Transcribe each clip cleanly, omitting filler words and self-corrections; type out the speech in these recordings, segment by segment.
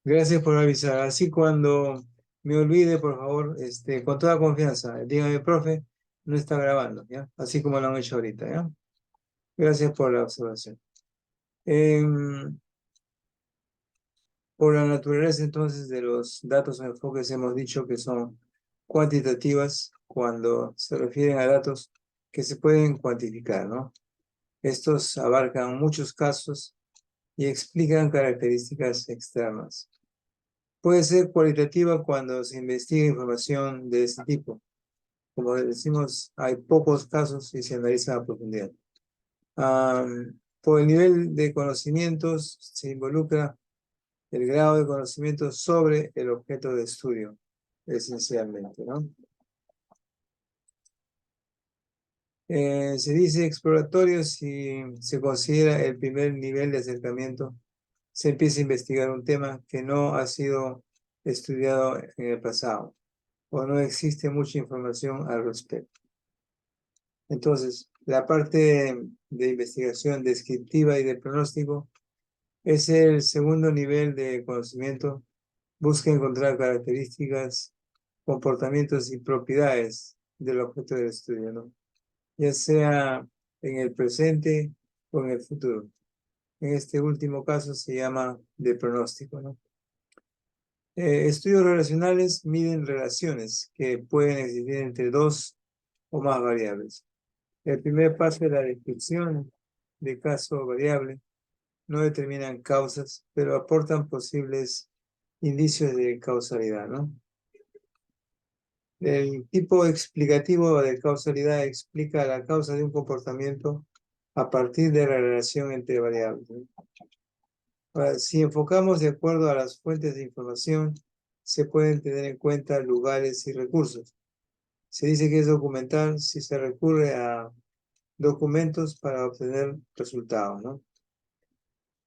Gracias por avisar. Así cuando me olvide, por favor, con toda confianza, dígame, profe, no está grabando, ¿ya? Así como lo han hecho ahorita, ¿ya? Gracias por la observación. Em, por la naturaleza, entonces, de los datos o enfoques, hemos dicho que son cuantitativas cuando se refieren a datos que se pueden cuantificar, ¿no? Estos abarcan muchos casos y explican características externas. Puede ser cualitativa cuando se investiga información de este tipo. Como decimos, hay pocos casos y se analiza a profundidad. Por el nivel de conocimientos se involucra el grado de conocimiento sobre el objeto de estudio, esencialmente, ¿no? Se dice exploratorio si se considera el primer nivel de acercamiento, se empieza a investigar un tema que no ha sido estudiado en el pasado o no existe mucha información al respecto. Entonces, la parte de investigación descriptiva y de pronóstico es el segundo nivel de conocimiento. Busca encontrar características, comportamientos y propiedades del objeto del estudio, ¿no? Ya sea en el presente o en el futuro. En este último caso se llama de pronóstico, ¿no? Estudios relacionales miden relaciones que pueden existir entre dos o más variables. El primer paso es la descripción de caso variable. No determinan causas, pero aportan posibles indicios de causalidad, ¿no? El tipo explicativo de causalidad explica la causa de un comportamiento a partir de la relación entre variables, ¿no? Ahora, si enfocamos de acuerdo a las fuentes de información, se pueden tener en cuenta lugares y recursos. Se dice que es documental si se recurre a documentos para obtener resultados, ¿no?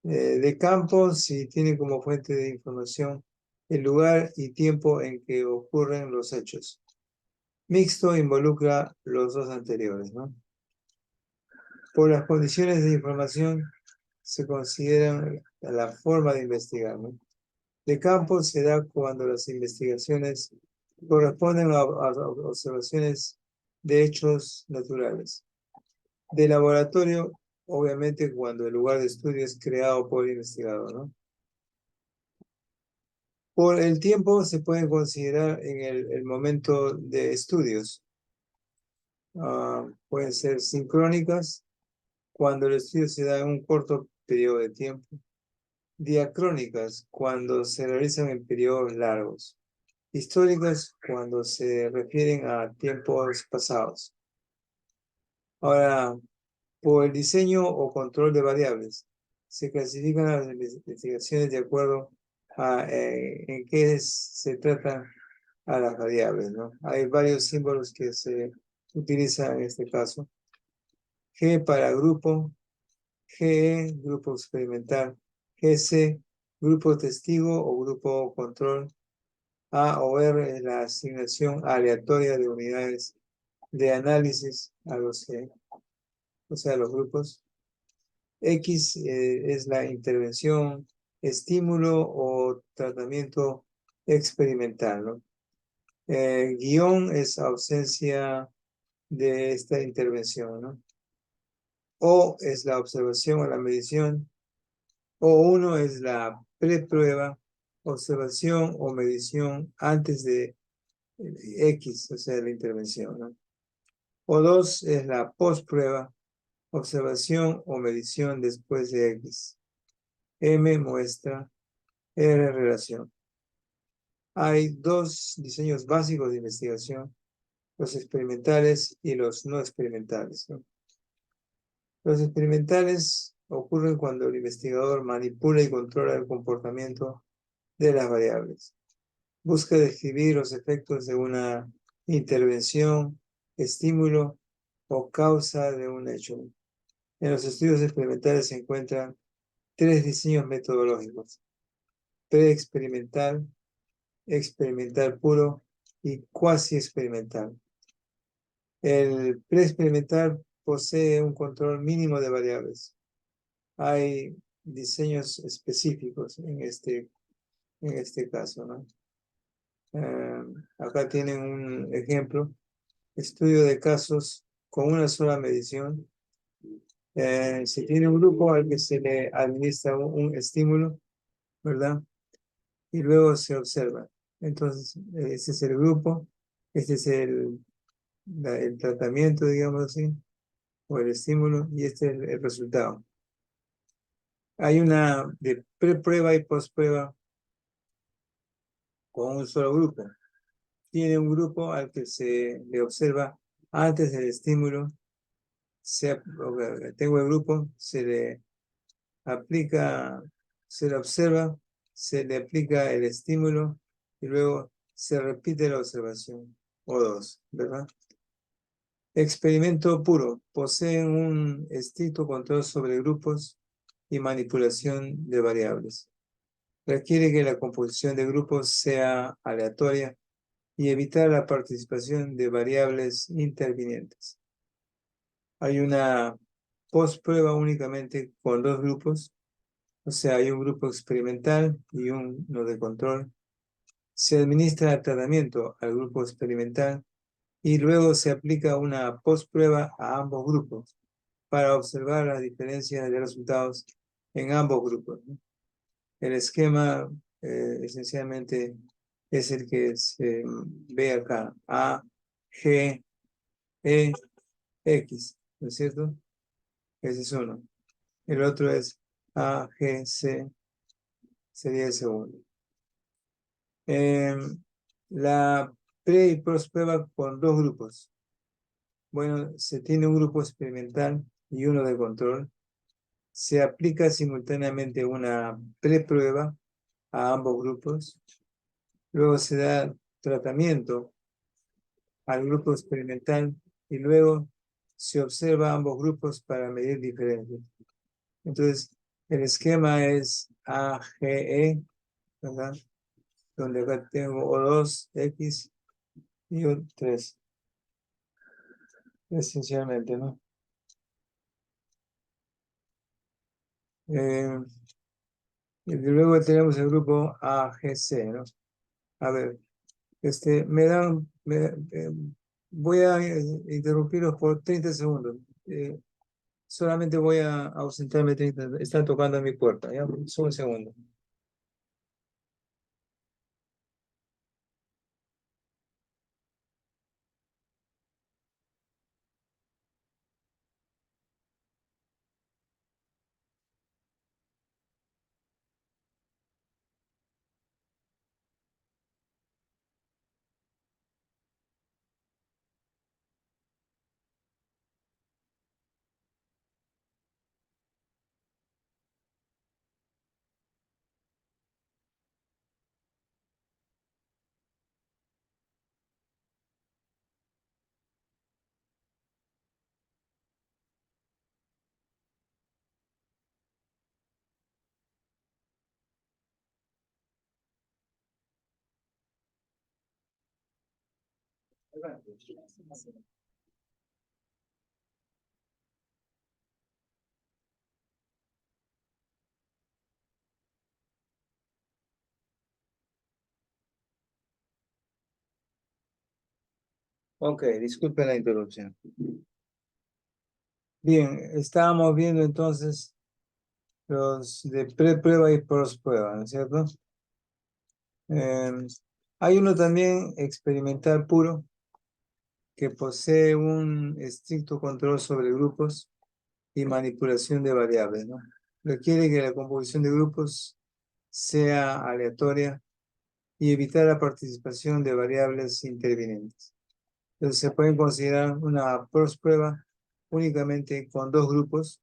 De campo, si tiene como fuente de información el lugar y tiempo en que ocurren los hechos. Mixto involucra los dos anteriores, ¿no? Por las condiciones de información se consideran la forma de investigar, ¿no? De campo se da cuando las investigaciones corresponden a observaciones de hechos naturales. De laboratorio, obviamente, cuando el lugar de estudio es creado por el investigador, ¿no? Por el tiempo se puede considerar en el momento de estudios. Pueden ser sincrónicas, cuando el estudio se da en un corto periodo de tiempo. Diacrónicas, cuando se realizan en periodos largos. Históricas, cuando se refieren a tiempos pasados. Ahora, por el diseño o control de variables, se clasifican las investigaciones de acuerdo a en qué se tratan a las variables, ¿no? Hay varios símbolos que se utilizan en este caso. G para grupo, GE, grupo experimental, GC, grupo testigo o grupo control. A o R es la asignación aleatoria de unidades de análisis a los o sea, los grupos. X es la intervención, estímulo o tratamiento experimental, ¿no? Guión es ausencia de esta intervención, ¿no? O es la observación o la medición. O1 es la preprueba, observación o medición antes de X, o sea, la intervención, ¿no? O2 es la postprueba, observación o medición después de X. M muestra, R relación. Hay dos diseños básicos de investigación, los experimentales y los no experimentales, ¿no? Los experimentales ocurren cuando el investigador manipula y controla el comportamiento de las variables. Busca describir los efectos de una intervención, estímulo o causa de un hecho. En los estudios experimentales se encuentran tres diseños metodológicos: preexperimental, experimental puro y cuasi experimental. El preexperimental posee un control mínimo de variables. Hay diseños específicos en este en este caso, ¿no? Acá tienen un ejemplo, estudio de casos con una sola medición. Se tiene un grupo al que se le administra un estímulo, ¿verdad? Y luego se observa. Entonces, ese es el grupo, este es el tratamiento, digamos así, o el estímulo, y este es el resultado. Hay una de preprueba y postprueba con un solo grupo. Tiene un grupo al que se le observa antes del estímulo. Tengo el grupo, se le aplica, se le observa, se le aplica el estímulo y luego se repite la observación, o dos, ¿verdad? Experimento puro. Poseen un estricto control sobre grupos y manipulación de variables. Requiere que la composición de grupos sea aleatoria y evitar la participación de variables intervinientes. Hay una postprueba únicamente con dos grupos, o sea, hay un grupo experimental y uno de control. Se administra el tratamiento al grupo experimental y luego se aplica una postprueba a ambos grupos para observar las diferencias de resultados en ambos grupos, ¿no? El esquema esencialmente es el que se ve acá, A, G, E, X, ¿no es cierto? Ese es uno. El otro es A, G, C, sería el segundo. La pre y post prueba con dos grupos. Bueno, se tiene un grupo experimental y uno de control. Se aplica simultáneamente una preprueba a ambos grupos. Luego se da tratamiento al grupo experimental y luego se observa a ambos grupos para medir diferencias. Entonces, el esquema es AGE, ¿verdad? Donde acá tengo O2, X y O3, esencialmente, ¿no? Y luego tenemos el grupo AGC, ¿no? A ver, voy a interrumpirlos por 30 segundos. Solamente voy a ausentarme 30, están tocando a mi puerta, ¿ya? Solo un segundo. Ok, disculpen la interrupción. Bien, estábamos viendo entonces los de preprueba y postprueba, ¿no es cierto? Hay uno también experimental puro que posee un estricto control sobre grupos y manipulación de variables, ¿no? Requiere que la composición de grupos sea aleatoria y evitar la participación de variables intervinientes. Entonces se pueden considerar una prueba únicamente con dos grupos,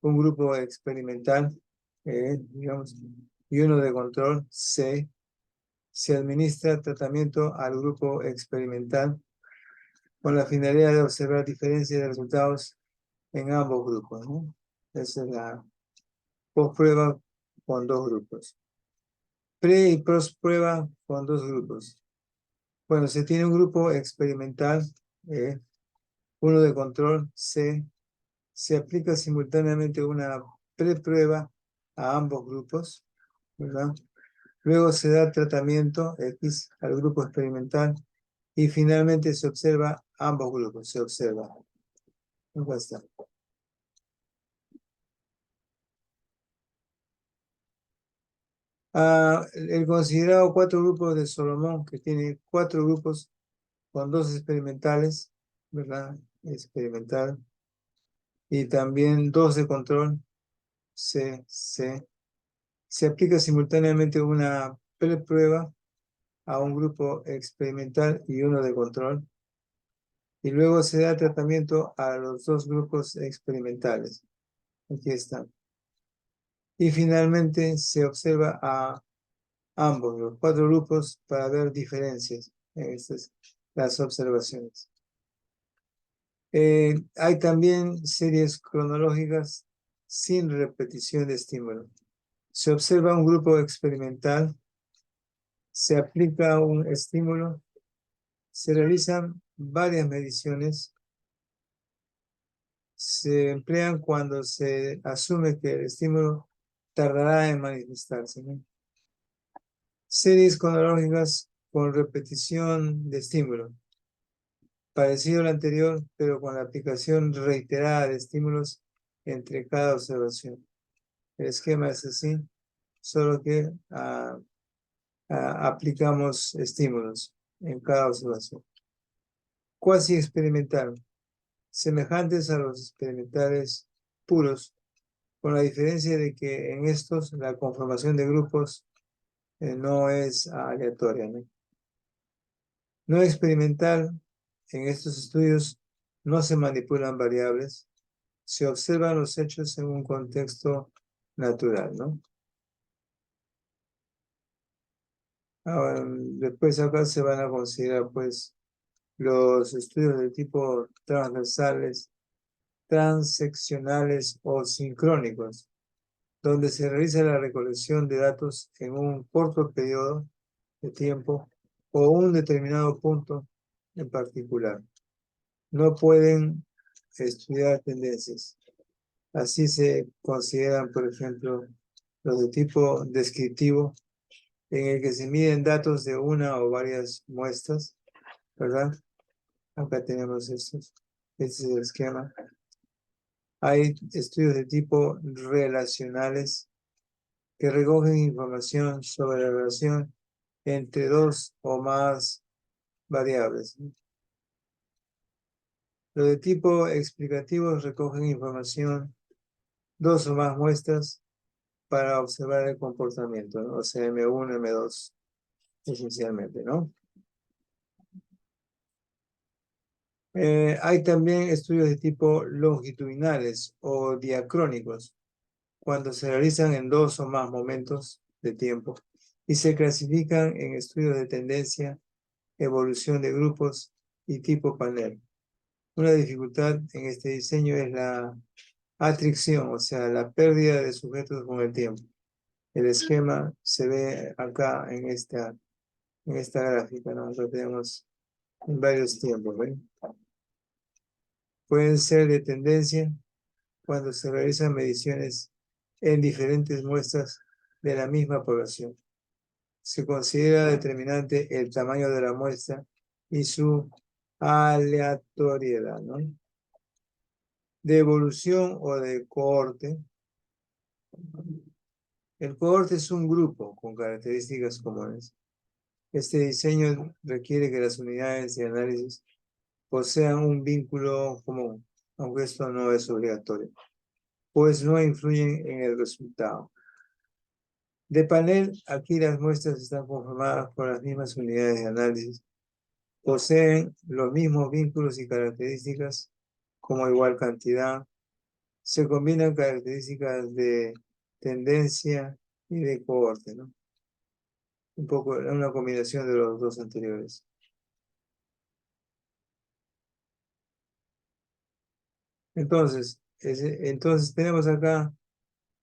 un grupo experimental, digamos, y uno de control, C. Se administra tratamiento al grupo experimental con la finalidad de observar diferencias de resultados en ambos grupos, ¿no? Esa es la posprueba con dos grupos. Pre y post prueba con dos grupos. Bueno, se tiene un grupo experimental, eh, uno de control, C. Se aplica simultáneamente una preprueba a ambos grupos, ¿verdad? Luego se da tratamiento X al grupo experimental y finalmente se observa ambos grupos, se observa. Acá está. El considerado 4 grupos de Solomón, que tiene 4 grupos con 2 experimentales, ¿verdad? Experimental. Y también 2 de control, se aplica simultáneamente una preprueba a un grupo experimental y uno de control. Y luego se da tratamiento a los 2 grupos experimentales. Aquí están. Y finalmente se observa a ambos, los 4 grupos, para ver diferencias en las observaciones. Hay también series cronológicas sin repetición de estímulo. Se observa un grupo experimental, se aplica un estímulo, se realizan varias mediciones, se emplean cuando se asume que el estímulo tardará en manifestarse, ¿no? Series cronológicas con repetición de estímulo, parecido al anterior, pero con la aplicación reiterada de estímulos entre cada observación. El esquema es así, solo que aplicamos estímulos en cada observación. Cuasi experimental, semejantes a los experimentales puros, con la diferencia de que en estos la conformación de grupos no es aleatoria, ¿no? No experimental, en estos estudios no se manipulan variables, se observan los hechos en un contexto natural, ¿no? Ahora, después acá se van a considerar, pues, los estudios de tipo transversales, transeccionales o sincrónicos, donde se realiza la recolección de datos en un corto periodo de tiempo o un determinado punto en particular. No pueden estudiar tendencias. Así se consideran, por ejemplo, los de tipo descriptivo, en el que se miden datos de una o varias muestras, ¿verdad? Acá tenemos estos. Este es el esquema. Hay estudios de tipo relacionales que recogen información sobre la relación entre 2 o más variables. Los de tipo explicativo recogen información, 2 o más muestras para observar el comportamiento, ¿no? O sea, M1, M2, esencialmente, ¿no? Hay también estudios de tipo longitudinales o diacrónicos, cuando se realizan en 2 o más momentos de tiempo y se clasifican en estudios de tendencia, evolución de grupos y tipo panel. Una dificultad en este diseño es la atricción, o sea, la pérdida de sujetos con el tiempo. El esquema se ve acá en esta gráfica, ¿no? Lo tenemos en varios tiempos, ¿ven? Pueden ser de tendencia cuando se realizan mediciones en diferentes muestras de la misma población. Se considera determinante el tamaño de la muestra y su aleatoriedad, ¿no? De evolución o de cohorte. El cohorte es un grupo con características comunes. Este diseño requiere que las unidades de análisis posean un vínculo común, aunque esto no es obligatorio, pues no influyen en el resultado. De panel, aquí las muestras están conformadas por las mismas unidades de análisis, poseen los mismos vínculos y características como igual cantidad, se combinan características de tendencia y de cohorte, ¿no? Un poco una combinación de los 2 anteriores. Entonces tenemos acá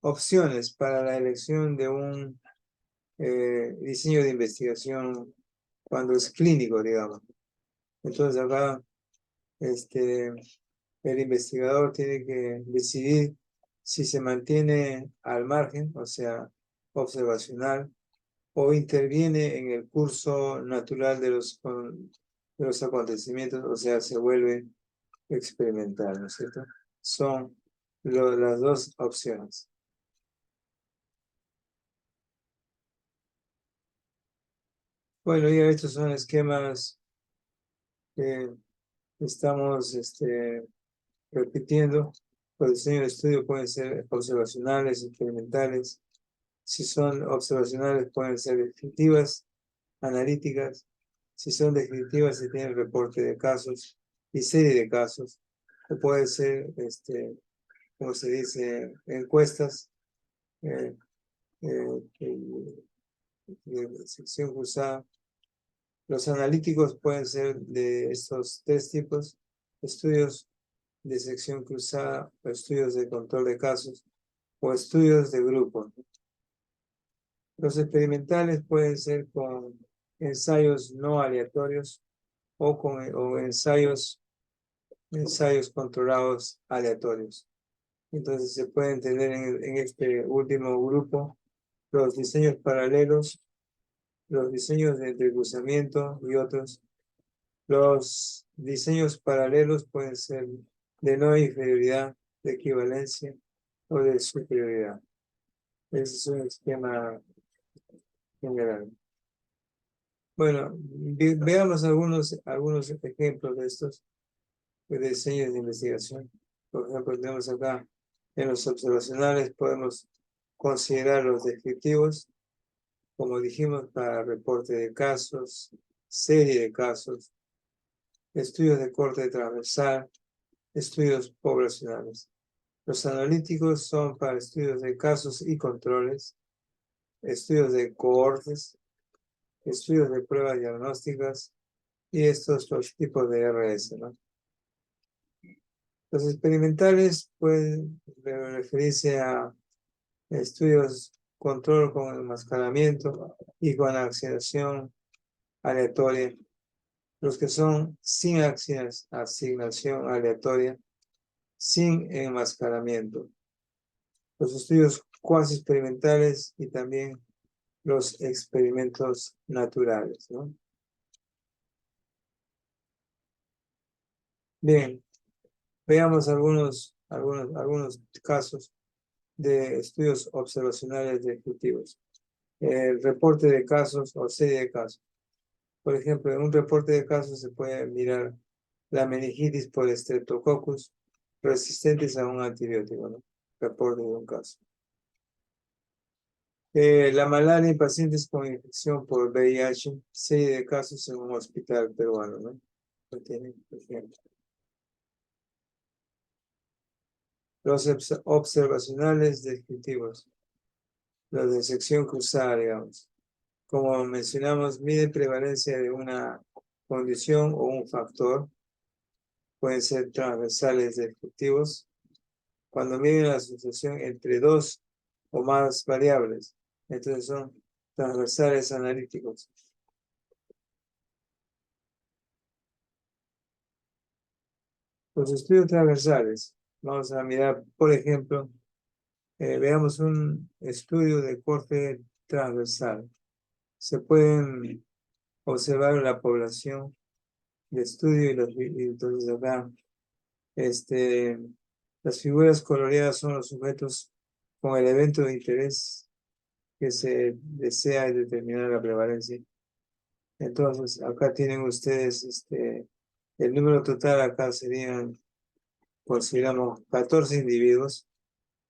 opciones para la elección de un diseño de investigación cuando es clínico, digamos. Entonces acá el investigador tiene que decidir si se mantiene al margen, o sea, observacional, o interviene en el curso natural de los acontecimientos, o sea, se vuelve experimental, ¿no es cierto? Son las dos opciones. Bueno, ya estos son esquemas que estamos repitiendo. Los diseños de estudio pueden ser observacionales, experimentales. Si son observacionales, pueden ser descriptivas, analíticas. Si son descriptivas, se tiene el reporte de casos y serie de casos. O puede ser, como se dice, encuestas, eh, de sección cruzada. Los analíticos pueden ser de estos tres tipos: estudios de sección cruzada, o estudios de control de casos, o estudios de grupos. Los experimentales pueden ser con ensayos no aleatorios o ensayos controlados aleatorios. Entonces se puede entender en este último grupo los diseños paralelos, los diseños de entrecruzamiento y otros. Los diseños paralelos pueden ser de no inferioridad, de equivalencia o de superioridad. Ese es un esquema general. Bueno, veamos algunos ejemplos de estos diseños de investigación. Por ejemplo, tenemos acá en los observacionales, podemos considerar los descriptivos, como dijimos, para reporte de casos, serie de casos, estudios de corte transversal, estudios poblacionales. Los analíticos son para estudios de casos y controles, estudios de cohortes, estudios de pruebas diagnósticas y estos los tipos de RS, ¿no? Los experimentales pueden referirse a estudios control con enmascaramiento y con asignación aleatoria. Los que son sin asignación aleatoria, sin enmascaramiento. Los estudios cuasi experimentales y también los experimentos naturales, ¿no? Bien, veamos algunos casos de estudios observacionales descriptivos. El reporte de casos o serie de casos. Por ejemplo, en un reporte de casos se puede mirar la meningitis por Streptococcus resistentes a un antibiótico, ¿no? Reporte de un caso. La malaria en pacientes con infección por VIH, serie de casos en un hospital peruano, ¿no? Lo tienen, por ejemplo. Los observacionales descriptivos, los de sección cruzada, digamos. Como mencionamos, mide prevalencia de una condición o un factor. Pueden ser transversales descriptivos. Cuando miden la asociación entre dos o más variables, entonces son transversales analíticos. Los estudios transversales. Vamos a mirar, por ejemplo, veamos un estudio de corte transversal. Se pueden observar la población de estudio y entonces acá las figuras coloreadas son los sujetos con el evento de interés que se desea determinar la prevalencia. Entonces, acá tienen ustedes el número total. Acá serían, consideramos, 14 individuos,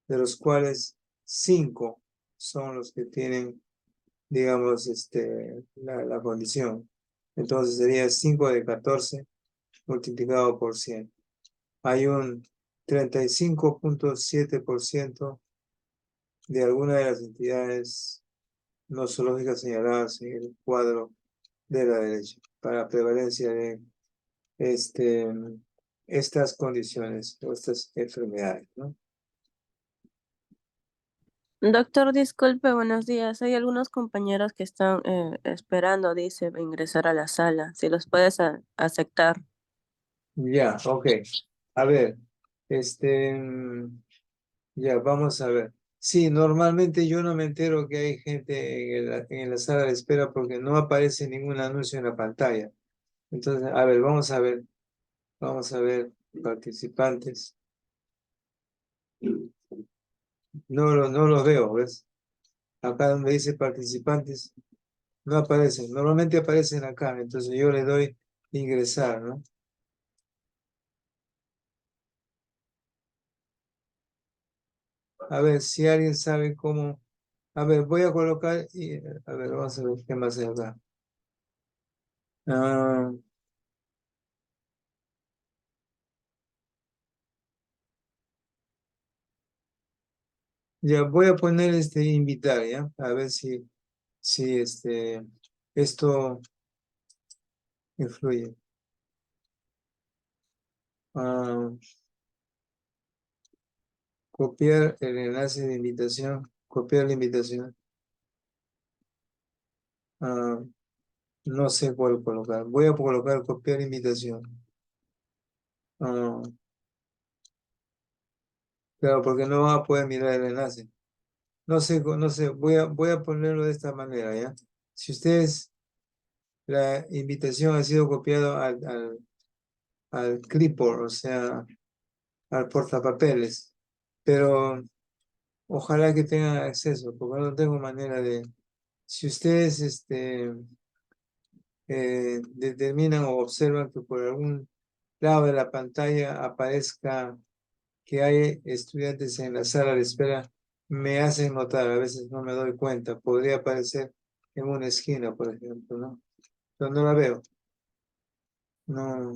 de los cuales 5 son los que tienen, digamos, la condición. Entonces sería 5 de 14 multiplicado por 100. Hay un 35.7% de alguna de las entidades nosológicas señaladas en el cuadro de la derecha para prevalencia de estas condiciones o estas enfermedades, ¿no? Doctor, disculpe, buenos días. Hay algunos compañeros que están esperando, dice, ingresar a la sala. Si los puedes aceptar. Ya, ok. A ver, ya, vamos a ver. Sí, normalmente yo no me entero que hay gente en la sala de espera porque no aparece ningún anuncio en la pantalla. Entonces, a ver, vamos a ver participantes. No los veo, ¿ves? Acá donde dice participantes, no aparecen. Normalmente aparecen acá, entonces yo le doy ingresar, ¿no? A ver si alguien sabe cómo. A ver, voy a colocar y a ver, vamos a ver qué más hay acá. Ah, ya voy a poner invitar, ¿ya? A ver si esto influye. Ah, copiar el enlace de invitación. Copiar la invitación. Ah, no sé cuál colocar. Voy a colocar copiar invitación. Ah, claro, porque no van a poder mirar el enlace. No sé, voy a ponerlo de esta manera, ¿ya? Si ustedes, la invitación ha sido copiado al clipboard, o sea, al portapapeles, pero ojalá que tengan acceso, porque no tengo manera de. Si ustedes determinan o observan que por algún lado de la pantalla aparezca que hay estudiantes en la sala de espera, me hacen notar, a veces no me doy cuenta, podría aparecer en una esquina, por ejemplo, ¿no? Pero no la veo, no,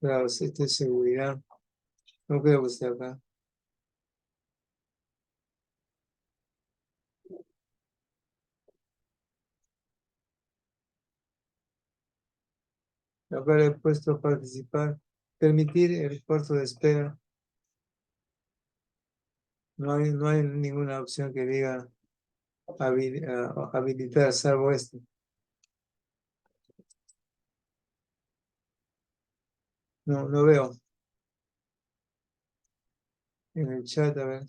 claro, si esta es seguridad, no creo que esté acá. Acá le he puesto participar, permitir el cuarto de espera, no hay ninguna opción que diga habilitar, salvo esto. No veo en el chat, a ver.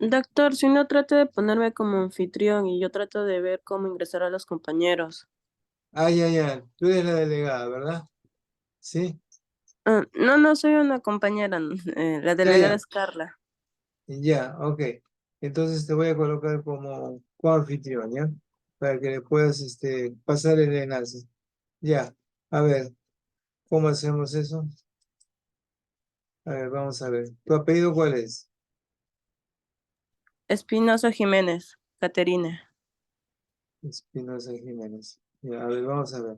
Doctor, si no trate de ponerme como anfitrión y yo trato de ver cómo ingresar a los compañeros. Ya, tú eres la delegada, ¿verdad? Sí, Ah, no, no soy una compañera, la delegada ya, es Carla. ya, ok. Entonces te voy a colocar como coanfitrión, ¿ya? Para que le puedas pasar el enlace. Ya, a ver, ¿cómo hacemos eso? A ver, vamos a ver. ¿Tu apellido cuál es? Espinoso Jiménez, Caterina. Espinosa Jiménez. Ya, a ver, vamos a ver.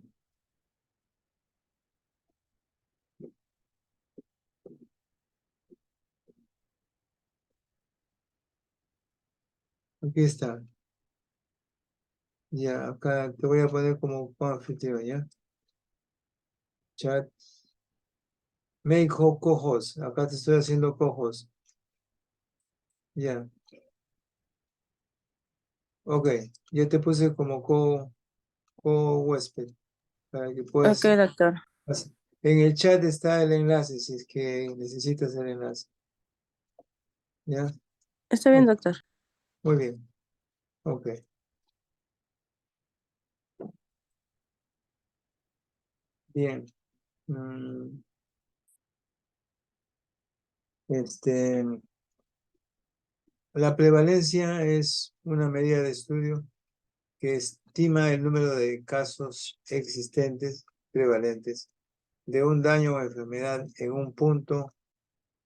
Aquí está. Ya, acá te voy a poner como coanfitrión, ¿ya? Chat. Make co-host. Acá te estoy haciendo co-host. Ya, ok. Ya te puse como co-huésped para que Ok, puedas. doctor. En el chat está el enlace si es que necesitas el enlace. ¿Ya? Está bien, Ok, doctor. muy bien. Ok. Bien. Mm, este, la prevalencia es una medida de estudio que estima el número de casos existentes prevalentes de un daño o enfermedad en un punto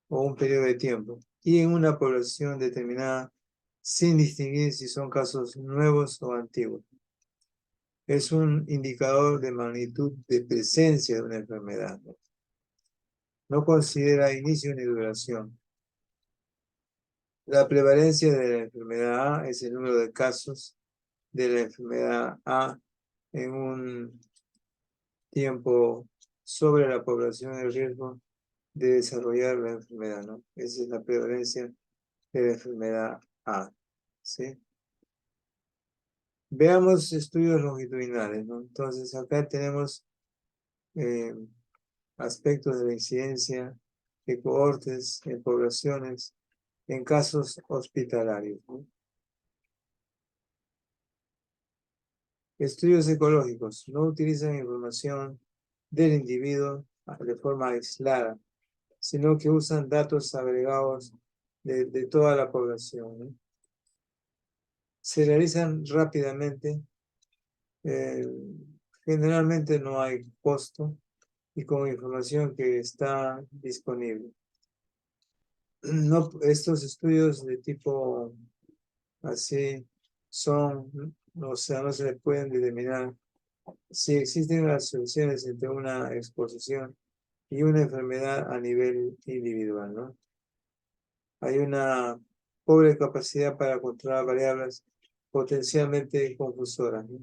o un periodo de tiempo y en una población determinada sin distinguir si son casos nuevos o antiguos. Es un indicador de magnitud de presencia de una enfermedad. No considera inicio ni duración. La prevalencia de la enfermedad A es el número de casos de la enfermedad A en un tiempo sobre la población en riesgo de desarrollar la enfermedad, ¿no? Esa es la prevalencia de la enfermedad A, ¿sí? Veamos estudios longitudinales, ¿no? Entonces, acá tenemos eh, aspectos de la incidencia. de cohortes en poblaciones, en casos hospitalarios, ¿no? Estudios ecológicos no utilizan información del individuo de forma aislada, sino que usan datos agregados de toda la población, ¿no? Se realizan rápidamente, eh, generalmente no hay costo y con información que está disponible. No, estos estudios de tipo así son, o sea, no se le pueden determinar si existen las soluciones entre una exposición y una enfermedad a nivel individual, ¿no? Hay una pobre capacidad para controlar variables potencialmente confusoras, ¿no?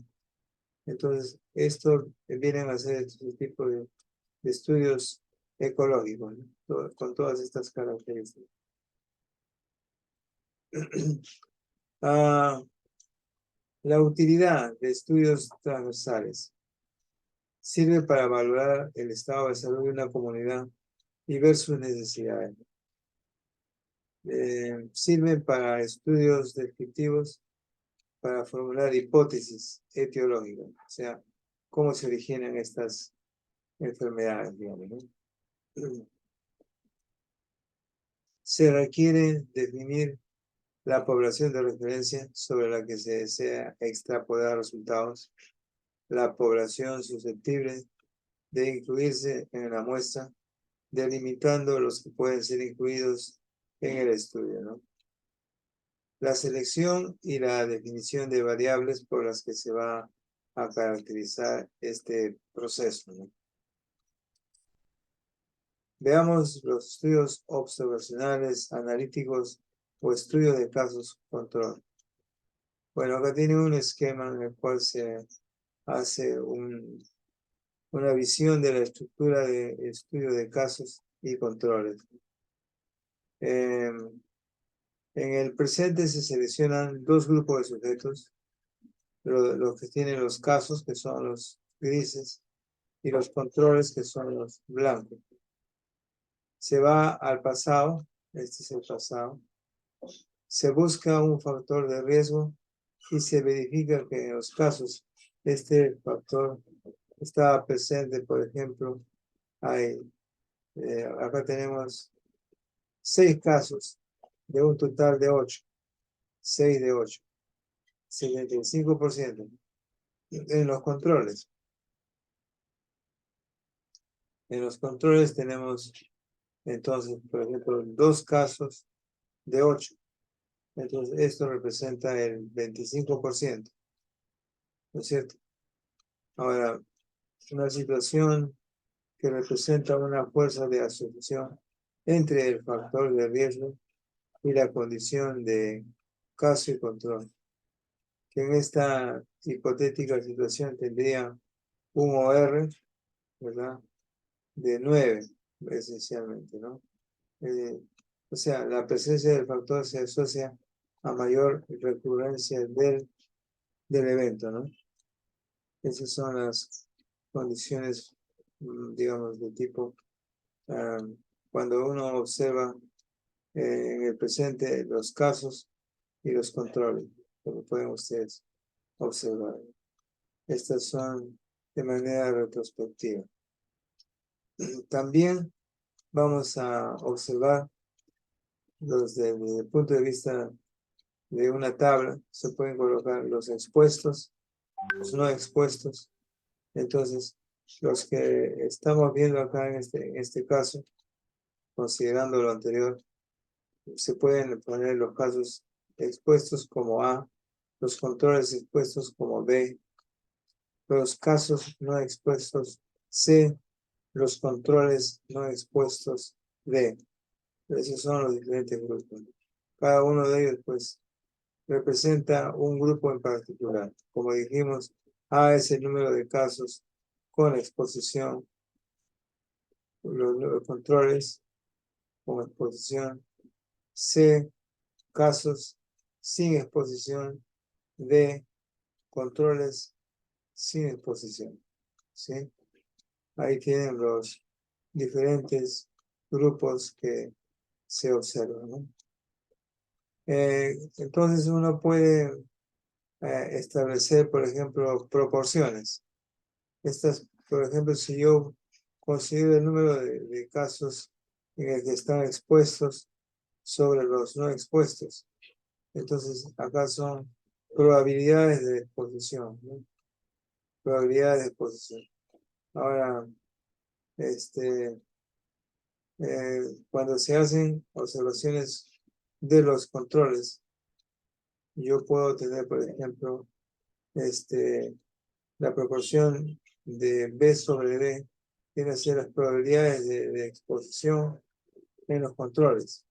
Entonces, esto vienen a ser este tipo de estudios ecológicos, ¿no? Con todas estas características. La utilidad de estudios transversales sirve para valorar el estado de salud de una comunidad y ver sus necesidades. Sirven para estudios descriptivos, para formular hipótesis etiológicas, o sea, cómo se originan estas enfermedades, digamos, ¿no? Se requiere definir la población de referencia sobre la que se desea extrapolar resultados, la población susceptible de incluirse en la muestra, delimitando los que pueden ser incluidos en el estudio, ¿no? La selección y la definición de variables por las que se va a caracterizar este proceso, ¿no? Veamos los estudios observacionales, analíticos o estudios de casos control. Bueno, acá tiene un esquema en el cual se hace una visión de la estructura de estudio de casos y controles. En el presente se seleccionan dos grupos de sujetos, los que tienen los casos, que son los grises, y los controles, que son los blancos. Se va al pasado, este es el pasado, se busca un factor de riesgo y se verifica que en los casos este factor estaba presente. Por ejemplo, acá tenemos 6 casos de un total de 8, 6 de 8, 75% en los controles. En los controles tenemos entonces, por ejemplo, 2 casos de 8. Entonces, esto representa el 25%, ¿no es cierto? Ahora, una situación que representa una fuerza de asociación entre el factor de riesgo y la condición de caso y control, que en esta hipotética situación tendría un OR, ¿verdad? De 9, esencialmente, ¿no? O sea, la presencia del factor se asocia a mayor recurrencia del evento, ¿no? Esas son las condiciones, digamos, de tipo, cuando uno observa en el presente los casos y los controles, como pueden ustedes observar. Estas son de manera retrospectiva. También vamos a observar desde el punto de vista de una tabla. Se pueden colocar los expuestos, los no expuestos. Entonces, los que estamos viendo acá en este caso, considerando lo anterior, se pueden poner los casos expuestos como A, los controles expuestos como B, los casos no expuestos C, los controles no expuestos D. Esos son los diferentes grupos. Cada uno de ellos, pues, representa un grupo en particular. Como dijimos, A es el número de casos con exposición, los controles con exposición, C, casos sin exposición, D, controles sin exposición, ¿sí? Ahí tienen los diferentes grupos que se observan, ¿no? Entonces uno puede establecer, por ejemplo, proporciones. Estas, por ejemplo, si yo considero el número de casos en el que están expuestos sobre los no expuestos, entonces acá son probabilidades de exposición, ¿no? Probabilidades de exposición. Ahora, cuando se hacen observaciones de los controles, yo puedo tener, por ejemplo, la proporción de B sobre D, tiene que ser las probabilidades de exposición en los controles,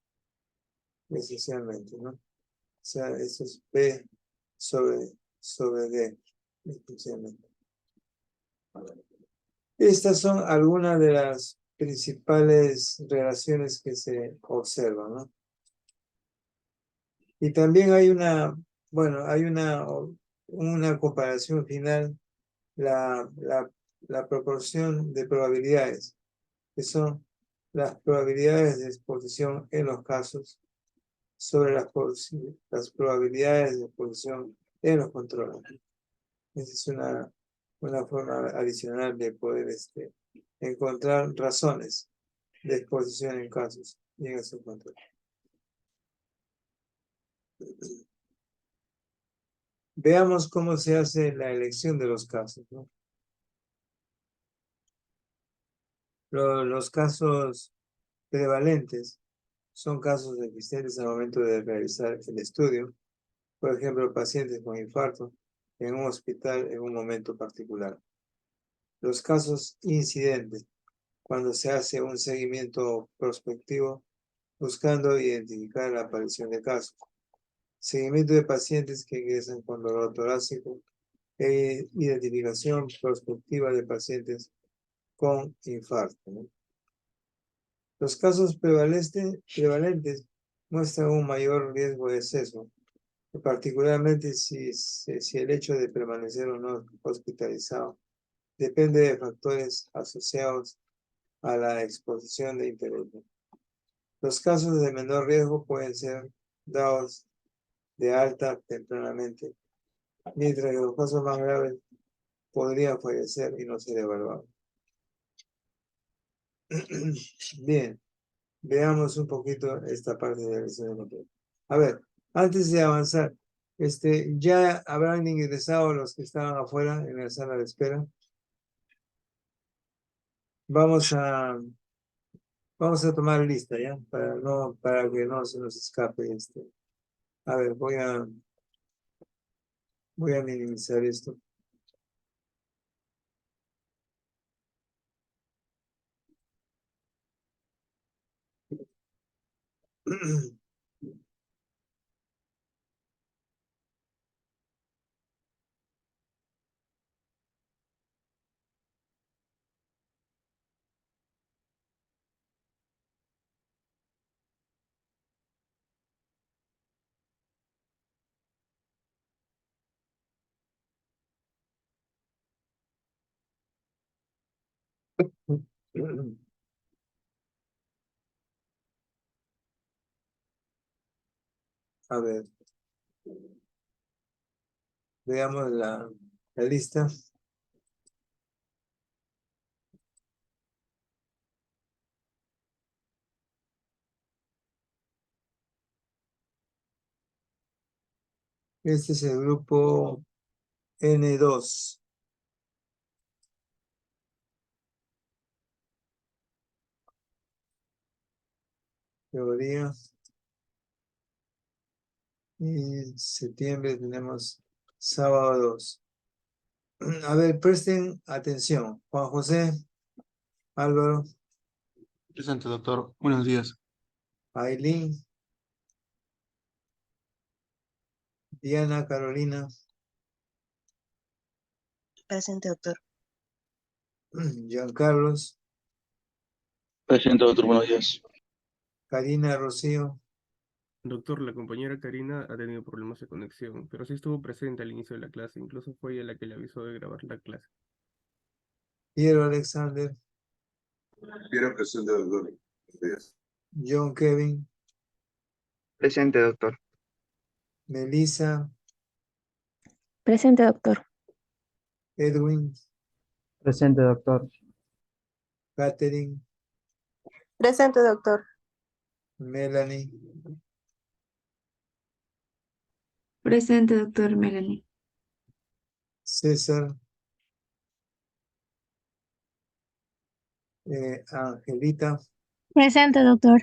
esencialmente, ¿no? O sea, eso es B sobre D, esencialmente. Estas son algunas de las principales relaciones que se observan, ¿no? Y también hay hay una comparación final, la proporción de probabilidades, que son las probabilidades de exposición en los casos sobre las probabilidades de exposición en los controles. Esa es una forma adicional de poder encontrar razones de exposición en casos y en esos controles. Veamos cómo se hace la elección de los casos, ¿no? Los casos prevalentes son casos existentes al momento de realizar el estudio. Por ejemplo, pacientes con infarto en un hospital en un momento particular. Los casos incidentes, cuando se hace un seguimiento prospectivo buscando identificar la aparición de casos. Seguimiento de pacientes que ingresan con dolor torácico e identificación prospectiva de pacientes con infarto, ¿no? Los casos prevalentes muestran un mayor riesgo de exceso, particularmente si el hecho de permanecer o no hospitalizado depende de factores asociados a la exposición de interés. Los casos de menor riesgo pueden ser dados de alta tempranamente, mientras que los casos más graves podrían fallecer y no ser evaluados. Bien, veamos un poquito esta parte de la lección de control. A ver, antes de avanzar, ¿ya habrán ingresado los que estaban afuera en la sala de espera? Vamos a tomar lista, ¿ya? Para que no se nos escape A ver, voy a minimizar esto. A ver, veamos la lista. Este es el grupo N2. Teoría. Y en septiembre tenemos sábado 2. A ver, presten atención. Juan José, Álvaro, Presente, doctor. Buenos días. Ailín, Diana, Carolina, Presente, doctor. Giancarlos, Presente, doctor. Buenos días. Karina, Rocío, Doctor, la compañera Karina ha tenido problemas de conexión, pero sí estuvo presente al inicio de la clase, incluso fue ella la que le avisó de grabar la clase. Piero Alexander, Piero presente, doctor. John Kevin, Presente, doctor. Melissa, Presente, doctor. Edwin, Presente, doctor. Catherine, Presente, doctor. Melanie, Presente, doctor Melanie. César, Angelita, Presente, doctor.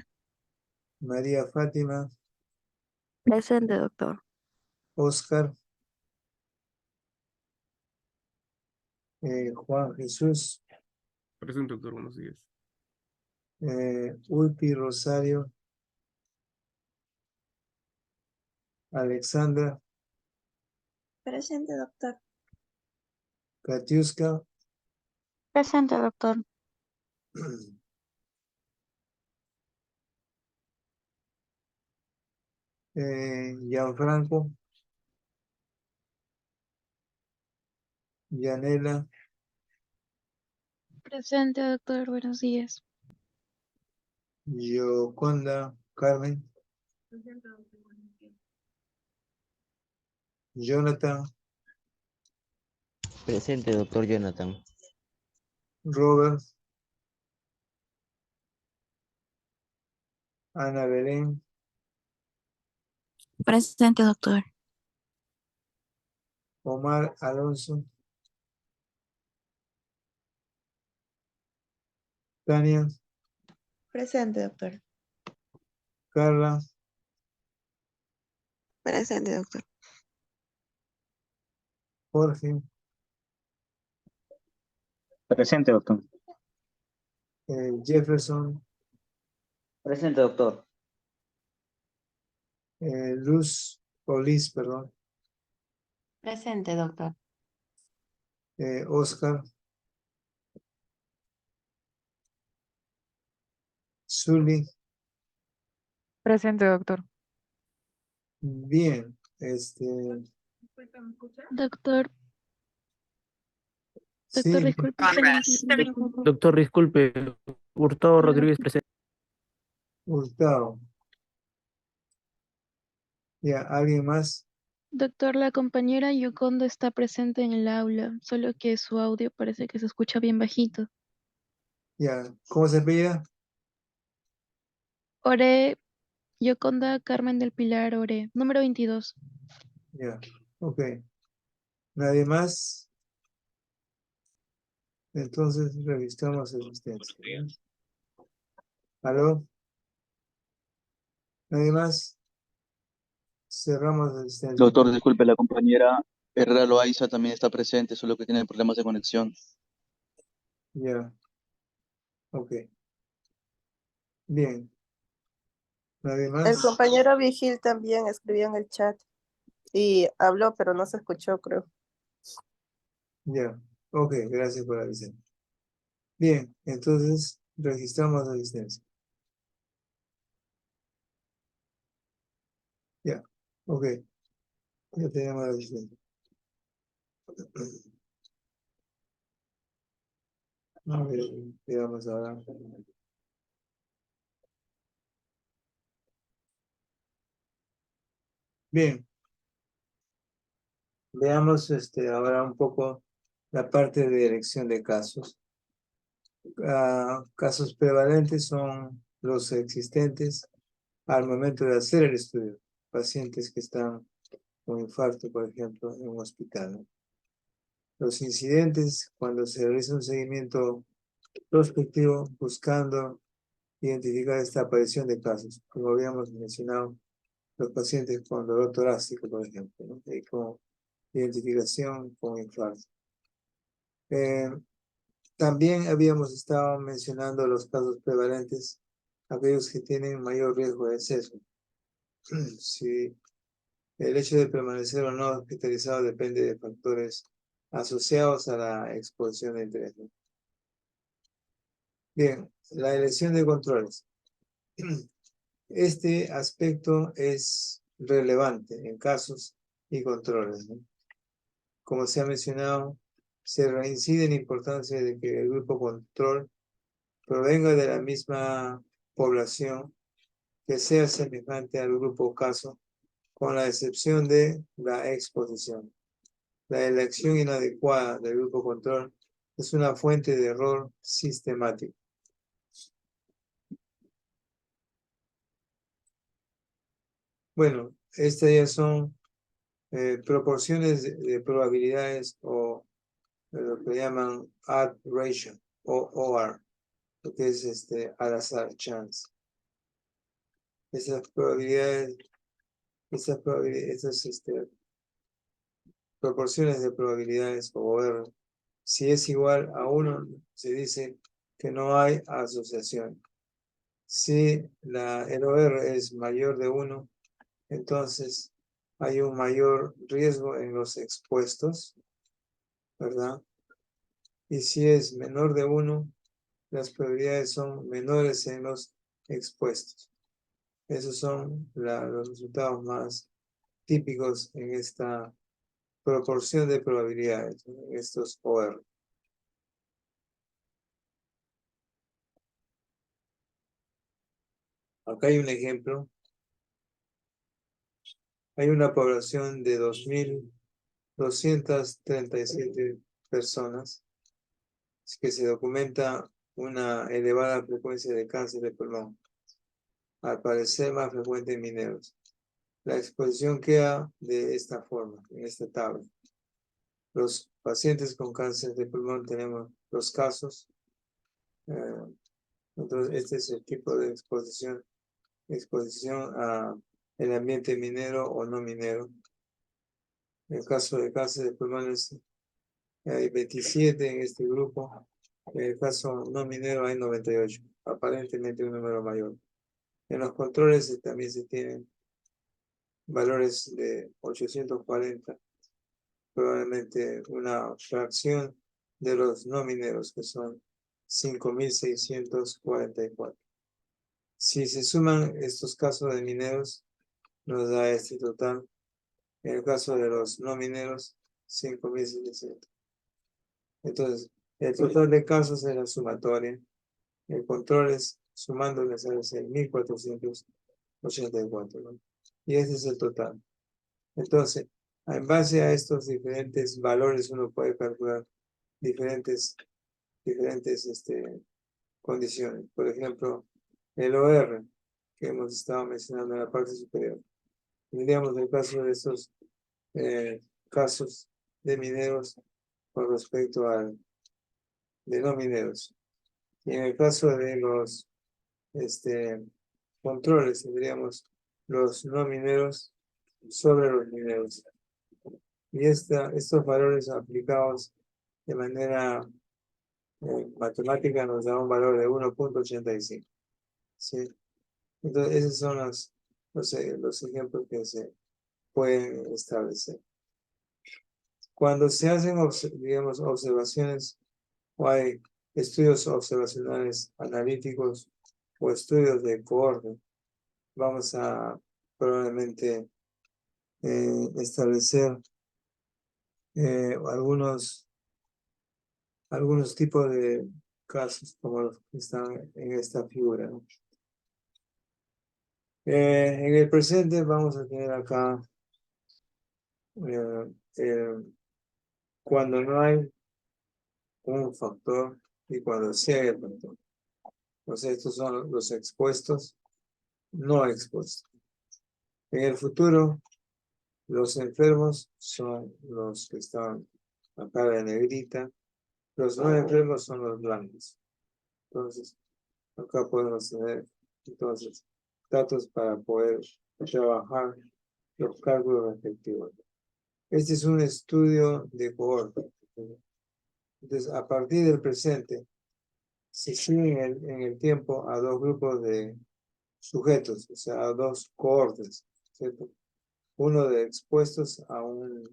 María Fátima, Presente, doctor. Oscar, Juan Jesús, Presente, doctor. Buenos días. Ulpi Rosario, Alexandra, Presente, doctor. Katiuska, Presente, doctor. Gianfranco, Yanela, Presente, doctor. Buenos días. Yoconda, Carmen, Jonathan, Presente, doctor Jonathan. Robert, Ana Belén, Presente, doctor. Omar Alonso, Tania, Presente, doctor. Carla, Presente, doctor. Jorge, Presente, doctor. Jefferson, Presente, doctor. Luz, o Liz, perdón, Presente, doctor. Oscar, Zully. Presente, doctor. Bien, Doctor, sí, disculpe. Doctor, disculpe. Hurtado Rodríguez, presente. Hurtado. Ya, ¿alguien más? Doctor, la compañera Yoconda está presente en el aula, solo que su audio parece que se escucha bien bajito. Ya, ¿cómo se pide? Ore, Yoconda Carmen del Pilar Ore, número 22. Ya, ok. ¿Nadie más? Entonces registramos asistencia. ¿Ya? ¿Aló? ¿Nadie más? Cerramos asistencia. Doctor, disculpe, la compañera Herrera Loaiza también está presente, solo que tiene problemas de conexión. Ya, ok. Bien. ¿Nadie más? El compañero Vigil también escribió en el chat y habló, pero no se escuchó, creo. Ya, ok, gracias por avisar. Bien, entonces registramos asistencia. Ya, ok, ya tenemos la asistencia. A ver, veamos ahora. Bien, veamos ahora un poco la parte de elección de casos. Casos prevalentes son los existentes al momento de hacer el estudio. Pacientes que están con infarto, por ejemplo, en un hospital, ¿no? Los incidentes, cuando se realiza un seguimiento prospectivo, buscando identificar esta aparición de casos, como habíamos mencionado, los pacientes con dolor torácico, por ejemplo, ¿no? Y con identificación con infarto. Eh, También habíamos estado mencionando los casos prevalentes, aquellos que tienen mayor riesgo de exceso. Si el hecho de permanecer o no hospitalizado depende de factores asociados a la exposición de interés, ¿no? Bien, la elección de controles. Este aspecto es relevante en casos y controles, ¿no? Como se ha mencionado, se reincide en la importancia de que el grupo control provenga de la misma población que sea semejante al grupo caso, con la excepción de la exposición. La elección inadecuada del grupo control es una fuente de error sistemático. Bueno, estas ya son proporciones de probabilidades o lo que llaman odd ratio o OR, lo que es al azar, chance. Esas probabilidades, proporciones de probabilidades o OR, si es igual a 1, se dice que no hay asociación. Si el OR es mayor de 1, entonces hay un mayor riesgo en los expuestos, ¿verdad? Y si es menor de 1, las probabilidades son menores en los expuestos. Esos son los resultados más típicos en esta proporción de probabilidades, en estos OR. Acá hay un ejemplo. Hay una población de 2.237 personas que se documenta una elevada frecuencia de cáncer de pulmón, al parecer más frecuente en mineros. La exposición queda de esta forma, en esta tabla. Los pacientes con cáncer de pulmón tenemos los casos. Entonces, este es el tipo de exposición a el ambiente minero o no minero. En el caso de cáncer de pulmones hay 27 en este grupo. En el caso no minero hay 98, aparentemente un número mayor. En los controles también se tienen valores de 840, probablemente una fracción de los no mineros, que son 5.644. Si se suman estos casos de mineros, nos da este total. En el caso de los no mineros, 5.700. Entonces, el total de casos es la sumatoria. El control es sumándoles a 6.484, ¿no? Y ese es el total. Entonces, en base a estos diferentes valores, uno puede calcular diferentes condiciones. Por ejemplo, el OR, que hemos estado mencionando en la parte superior. Tendríamos el caso de estos casos de mineros con respecto al de no mineros. Y en el caso de los controles, tendríamos los no mineros sobre los mineros. Y estos valores aplicados de manera matemática nos da un valor de 1.85. ¿Sí? Entonces, esos son los ejemplos que se pueden establecer. Cuando se hacen, digamos, observaciones o hay estudios observacionales analíticos o estudios de cohorte, vamos a probablemente establecer algunos tipos de casos como los que están en esta figura, ¿no? En el presente vamos a tener acá cuando no hay un factor y cuando sí hay el factor. Entonces estos son los expuestos, no expuestos. En el futuro, los enfermos son los que están acá de negrita, los no enfermos son los blancos. Entonces, acá podemos tener datos para poder trabajar los cálculos respectivos. Este es un estudio de cohorte. Entonces, a partir del presente, se siguen en el tiempo a dos grupos de sujetos, o sea, a dos cohortes, ¿cierto? Uno de expuestos a un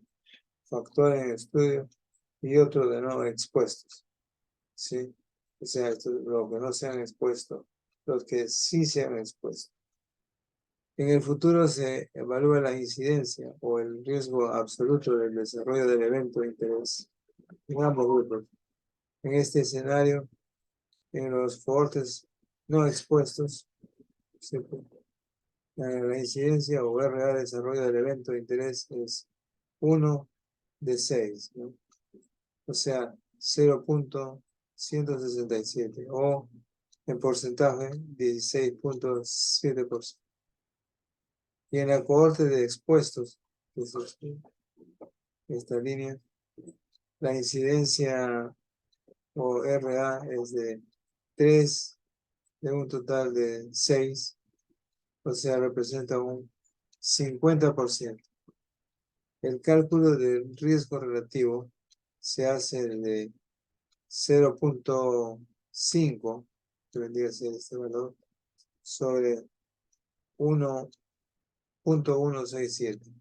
factor en estudio y otro de no expuestos, ¿sí? O sea, los que no se han expuesto, los que sí se han expuesto. En el futuro se evalúa la incidencia o el riesgo absoluto del desarrollo del evento de interés en ambos grupos. En este escenario, en los cohortes no expuestos, ¿cierto? La incidencia o RA de desarrollo del evento de interés es 1 de 6, ¿no? O sea, 0.167 o en porcentaje 16.7%. Y en la cohorte de expuestos, que es esta línea, la incidencia o RA es de 3 de un total de 6, o sea, representa un 50%. El cálculo del riesgo relativo se hace de 0.5, que vendría a ser este valor, sobre 1.167.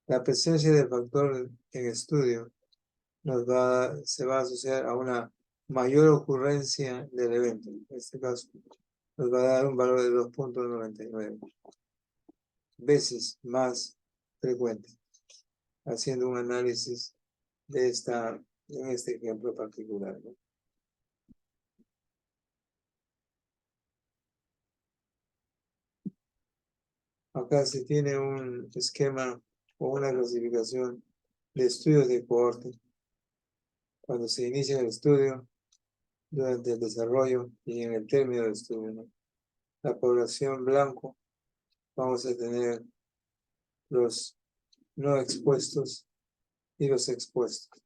La presencia del factor en estudio se va a asociar a una mayor ocurrencia del evento. En este caso, nos va a dar un valor de 2.99 veces más frecuente, haciendo un análisis de en este ejemplo particular, ¿no? Acá se tiene un esquema o una clasificación de estudios de cohorte. Cuando se inicia el estudio, durante el desarrollo y en el término del estudio, ¿no? La población blanco, vamos a tener los no expuestos y los expuestos.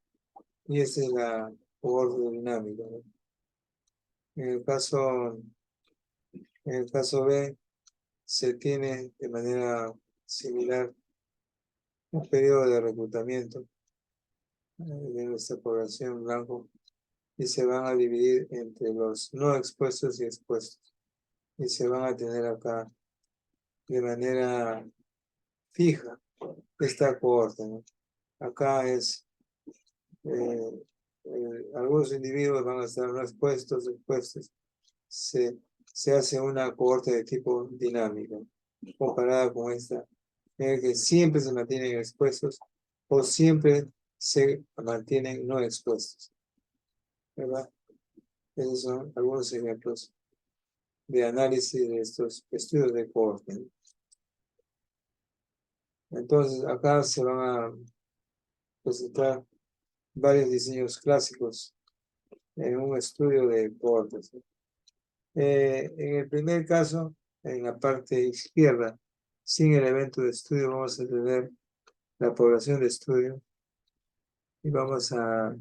Y esa es la cohorte dinámica, ¿no? En el caso B, se tiene de manera similar un periodo de reclutamiento de nuestra población blanco y se van a dividir entre los no expuestos y expuestos. Y se van a tener acá de manera fija esta cohorte, ¿no? Acá es, algunos individuos van a estar no expuestos, expuestos. Se hace una cohorte de tipo dinámico, comparada con esta, en el que siempre se mantienen expuestos o siempre se mantienen no expuestos, ¿verdad? Esos son algunos ejemplos de análisis de estos estudios de cohorte, ¿no? Entonces, acá se van a presentar varios diseños clásicos en un estudio de cohortes, ¿no? En el primer caso, en la parte izquierda, sin el evento de estudio, vamos a tener la población de estudio y vamos a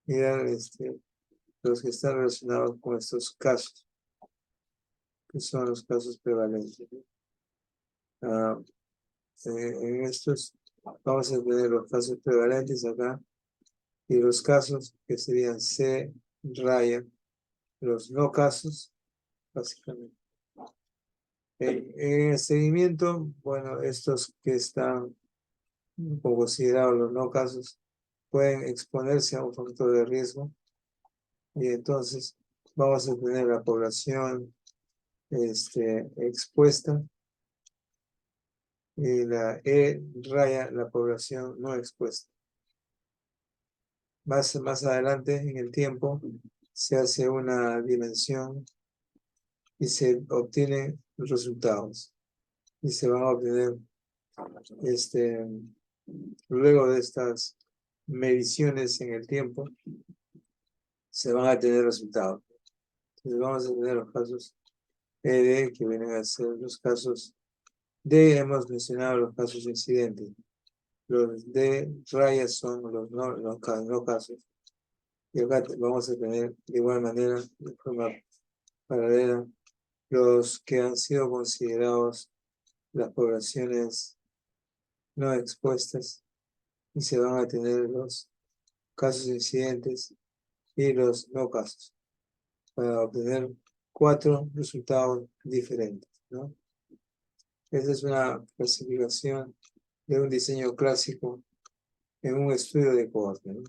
mirar los que están relacionados con estos casos, que son los casos prevalentes, ¿no? En estos vamos a tener los casos prevalentes acá y los casos que serían C raya, los no casos, básicamente. En el seguimiento, bueno, estos que están considerados los no casos pueden exponerse a un factor de riesgo y entonces vamos a tener la población expuesta y la E raya, la población no expuesta. Más adelante en el tiempo se hace una dimensión y se obtienen los resultados y se van a obtener luego de estas mediciones en el tiempo se van a tener resultados. Entonces vamos a tener los casos ED que vienen a ser los casos D, hemos mencionado los casos incidentes. Los D rayas son los no casos. Y acá vamos a tener de igual manera, de forma paralela, los que han sido considerados las poblaciones no expuestas y se van a tener los casos incidentes y los no casos para obtener 4 resultados diferentes, ¿no? Esa es una clasificación de un diseño clásico en un estudio de cohorte, ¿no?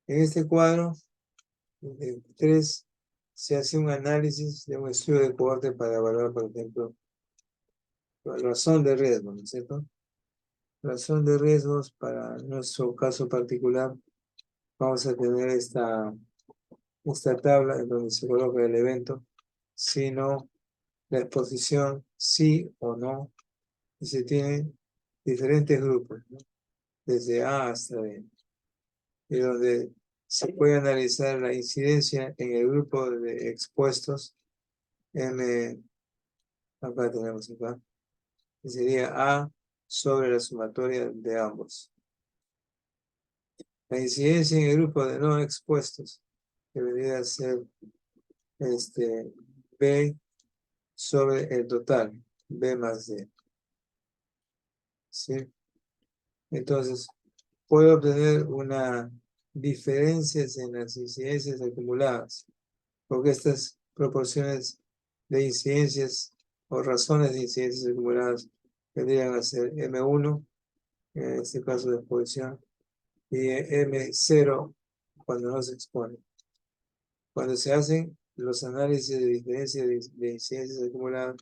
En este cuadro, 3, se hace un análisis de un estudio de cohorte para evaluar, por ejemplo, la razón de riesgo, ¿no es cierto? Razón de riesgos para nuestro caso particular. Vamos a tener esta tabla en donde se coloca el evento, sí, no, la exposición, sí o no, y se tienen diferentes grupos, ¿no? Desde A hasta B, y donde se puede analizar la incidencia en el grupo de expuestos, M, acá tenemos acá, que sería A sobre la sumatoria de ambos. La incidencia en el grupo de no expuestos, que vendría a ser B sobre el total, B más D. ¿Sí? Entonces, puedo obtener una diferencia en las incidencias acumuladas, porque estas proporciones de incidencias o razones de incidencias acumuladas vendrían a ser M1, en este caso de exposición, y M0 cuando no se expone. Cuando se hacen los análisis de diferencia de incidencias acumuladas,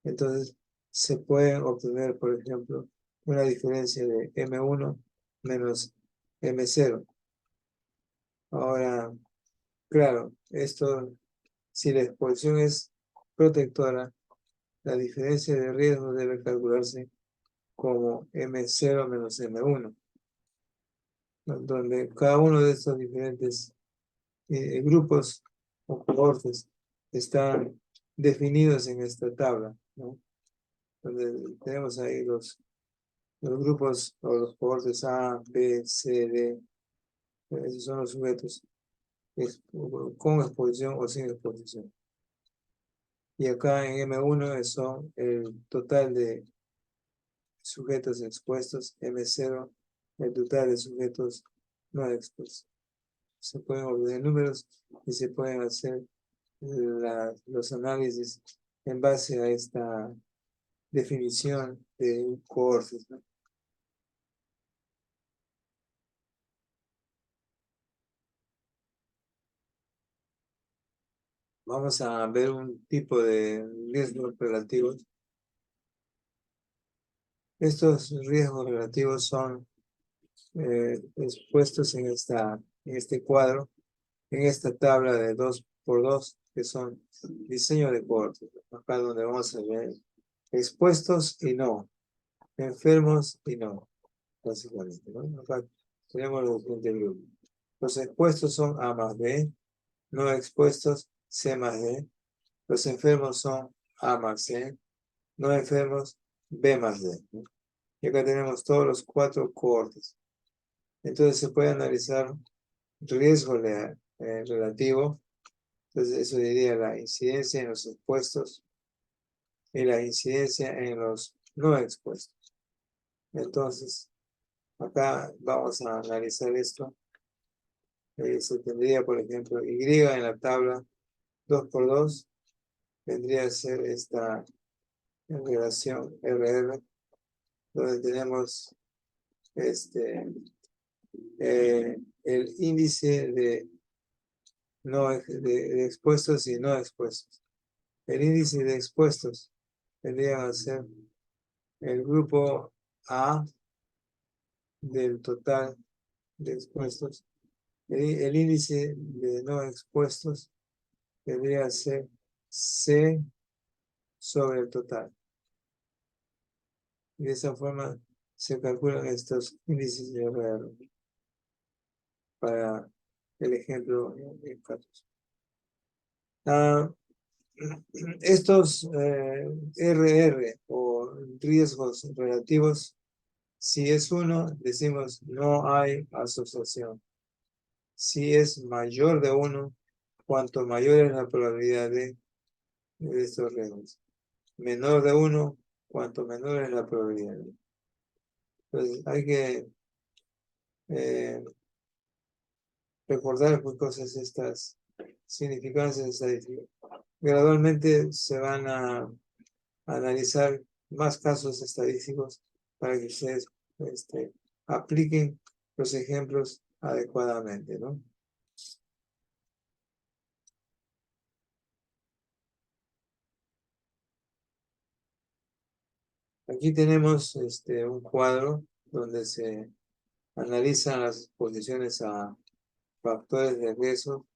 entonces se pueden obtener, por ejemplo, una diferencia de M1 menos M0. Ahora, claro, esto, si la exposición es protectora, la diferencia de riesgo debe calcularse como M0 menos M1, donde cada uno de estos diferentes grupos o cohortes están definidos en esta tabla, ¿no? Donde tenemos ahí los grupos o los cohortes A, B, C, D, esos son los sujetos con exposición o sin exposición. Y acá en M1 son el total de sujetos expuestos, M0, el total de sujetos no expuestos. Se pueden obtener números y se pueden hacer los análisis en base a esta definición de un cohorte, ¿no? Vamos a ver un tipo de riesgos relativos. Estos riesgos relativos son expuestos en este cuadro, en esta tabla de 2x2, que son diseño de cohortes. Acá donde vamos a ver expuestos y no, enfermos y no, básicamente, ¿no? Acá tenemos los diferentes grupos. Los expuestos son A más B, no expuestos C más D. Los enfermos son A más C, no enfermos B más D, ¿no? Y acá tenemos todos los 4 cohortes. Entonces se puede analizar riesgo relativo. Entonces eso diría la incidencia en los expuestos y la incidencia en los no expuestos. Entonces, acá vamos a analizar esto. Se tendría, por ejemplo, Y en la tabla 2x2, vendría a ser esta relación RR, donde tenemos el índice de expuestos y no expuestos. El índice de expuestos vendría a ser el grupo A del total de expuestos. El índice de no expuestos vendría a ser C sobre el total. Y de esa forma se calculan estos índices de RR para el ejemplo en casos. Estos RR o riesgos relativos, si es 1, decimos no hay asociación. Si es mayor de 1, cuanto mayor es la probabilidad de estos riesgos. Menor de 1, cuanto menor es la probabilidad. Entonces hay que recordar pues, cosas estas significancias estadísticas. Gradualmente se van a analizar más casos estadísticos para que ustedes apliquen los ejemplos adecuadamente, ¿no? Aquí tenemos un cuadro donde se analizan las exposiciones a factores de riesgo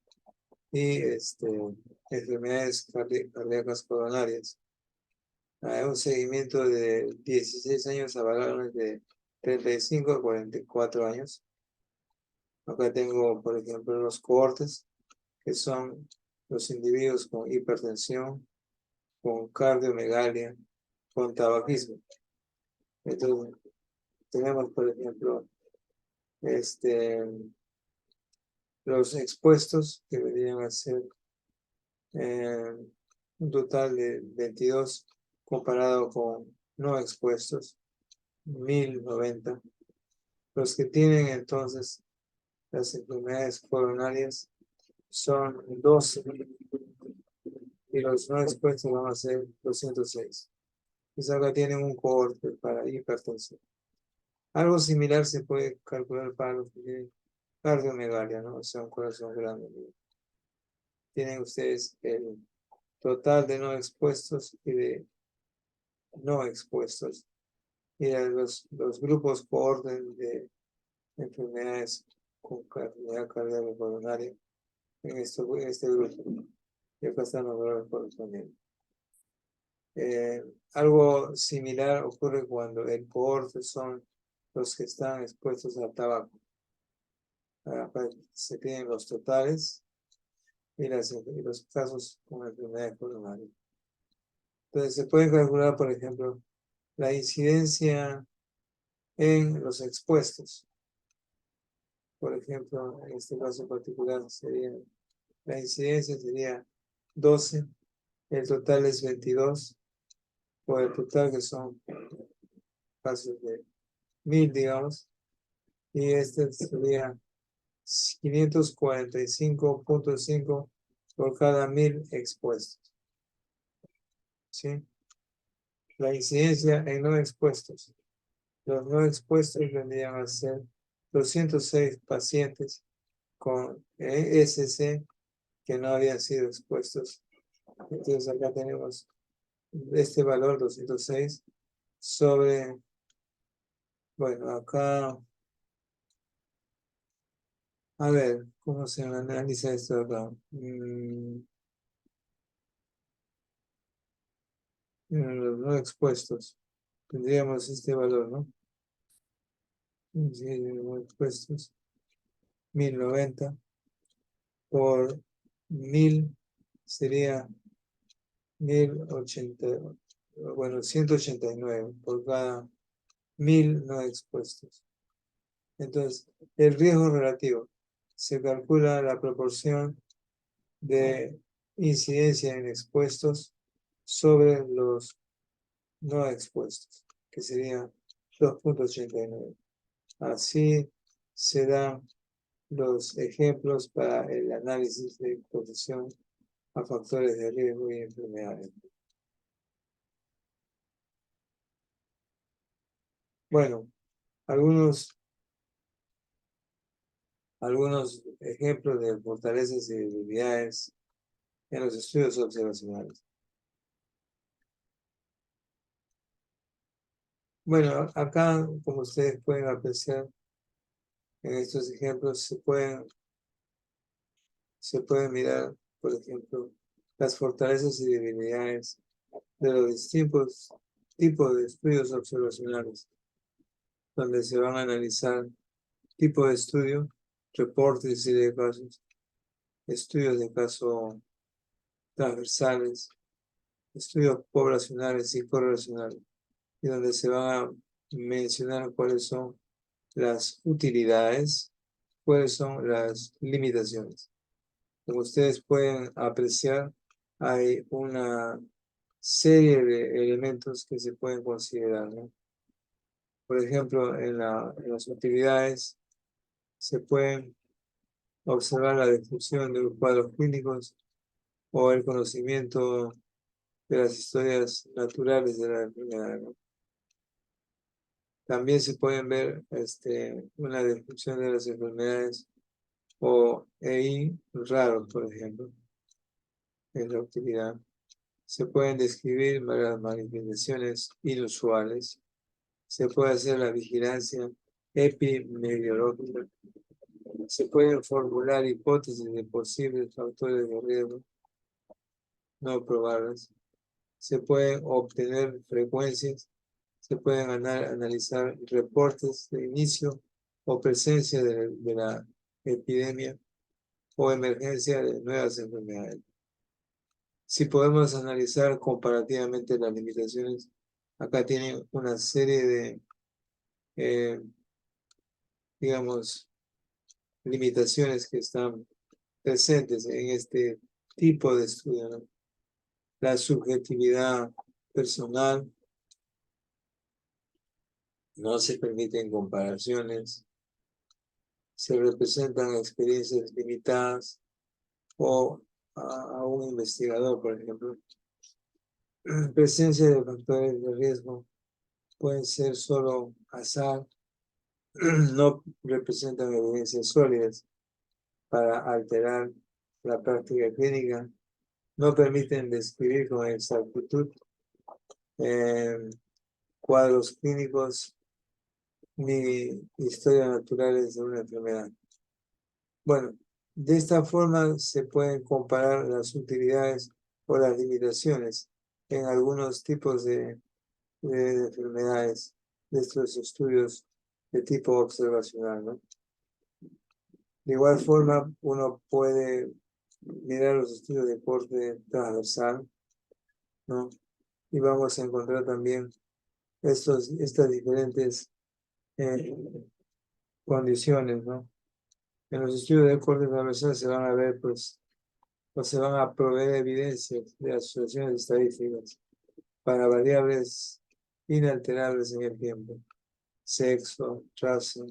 y enfermedades cardíacas coronarias. Hay un seguimiento de 16 años a valores de 35 a 44 años. Acá tengo, por ejemplo, los cohortes, que son los individuos con hipertensión, con cardiomegalia, con tabaquismo. Entonces, tenemos, por ejemplo, los expuestos, que vendrían a ser un total de 22 comparado con no expuestos, 1090. Los que tienen entonces las enfermedades coronarias son 12 y los no expuestos van a ser 206. Entonces acá tienen un cohorte para hipertensión. Algo similar se puede calcular para los que tienen cardiomegalia, ¿no? O sea, un corazón grande. Tienen ustedes el total de no expuestos y de no expuestos. Y los grupos por orden de enfermedades con enfermedad cardíaca coronaria en este grupo. Y acá están los valores correspondientes. Algo similar ocurre cuando el cohorte son los que están expuestos al tabaco. Acá se tienen los totales y los casos con enfermedad coronaria. Entonces se puede calcular, por ejemplo, la incidencia en los expuestos. Por ejemplo, en este caso particular la incidencia sería 12, el total es 22, por el total que son casos de 1000, digamos, y este sería 545.5 por cada 1000 expuestos. ¿Sí? La incidencia en no expuestos. Los no expuestos vendrían a ser 206 pacientes con ESC que no habían sido expuestos. Entonces acá tenemos este valor 206 sobre, bueno, acá, a ver, ¿cómo se analiza esto acá? Los no expuestos, tendríamos este valor, ¿no? Sí, no expuestos, 1090 por 1000 sería 1080, bueno, 189 por cada 1000 no expuestos. Entonces, el riesgo relativo se calcula la proporción de incidencia en expuestos sobre los no expuestos, que sería 2.89. Así se dan los ejemplos para el análisis de exposición a factores de riesgo y enfermedades. Bueno, algunos ejemplos de fortalezas y debilidades en los estudios observacionales. Bueno, acá, como ustedes pueden apreciar, en estos ejemplos se pueden mirar, por ejemplo, las fortalezas y debilidades de los distintos tipos de estudios observacionales, donde se van a analizar tipo de estudio, reportes y de casos, estudios de caso transversales, estudios poblacionales y correlacionales, y donde se van a mencionar cuáles son las utilidades, cuáles son las limitaciones. Como ustedes pueden apreciar, hay una serie de elementos que se pueden considerar, ¿no? Por ejemplo, en las utilidades se pueden observar la descripción de los cuadros clínicos o el conocimiento de las historias naturales de la enfermedad, ¿no? También se pueden ver una descripción de las enfermedades o EI raros, por ejemplo, en la utilidad. Se pueden describir las manifestaciones inusuales. Se puede hacer la vigilancia epidemiológica. Se pueden formular hipótesis de posibles factores de riesgo. no probarlas. Se pueden obtener frecuencias, se pueden analizar reportes de inicio o presencia de la epidemia o emergencia de nuevas enfermedades. Si podemos analizar comparativamente las limitaciones, acá tienen una serie de, digamos, limitaciones que están presentes en este tipo de estudio, ¿no? La subjetividad personal, no se permiten comparaciones, se representan experiencias limitadas o a un investigador, por ejemplo. Presencia de factores de riesgo pueden ser solo azar, no representan evidencias sólidas para alterar la práctica clínica, no permiten describir con exactitud cuadros clínicos ni historias naturales de una enfermedad. Bueno, de esta forma se pueden comparar las utilidades o las limitaciones en algunos tipos de enfermedades de estos estudios de tipo observacional, ¿no? De igual forma, uno puede mirar los estudios de corte transversal, ¿no? Y vamos a encontrar también estas diferentes condiciones, ¿no? En los estudios de corte transversal se van a ver, pues, o se van a proveer evidencias de asociaciones estadísticas para variables inalterables en el tiempo, sexo, raza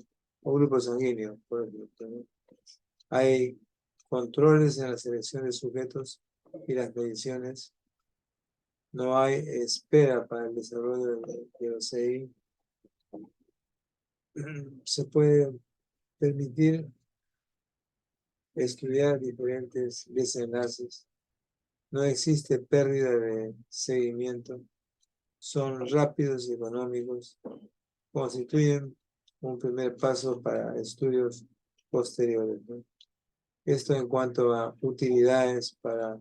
o grupo sanguíneo, por ejemplo, ¿no? Hay controles en la selección de sujetos y las mediciones. No hay espera para el desarrollo de los CI. Se puede permitir estudiar diferentes desenlaces. No existe pérdida de seguimiento. Son rápidos y económicos. Constituyen un primer paso para estudios posteriores, ¿no? Esto en cuanto a utilidades para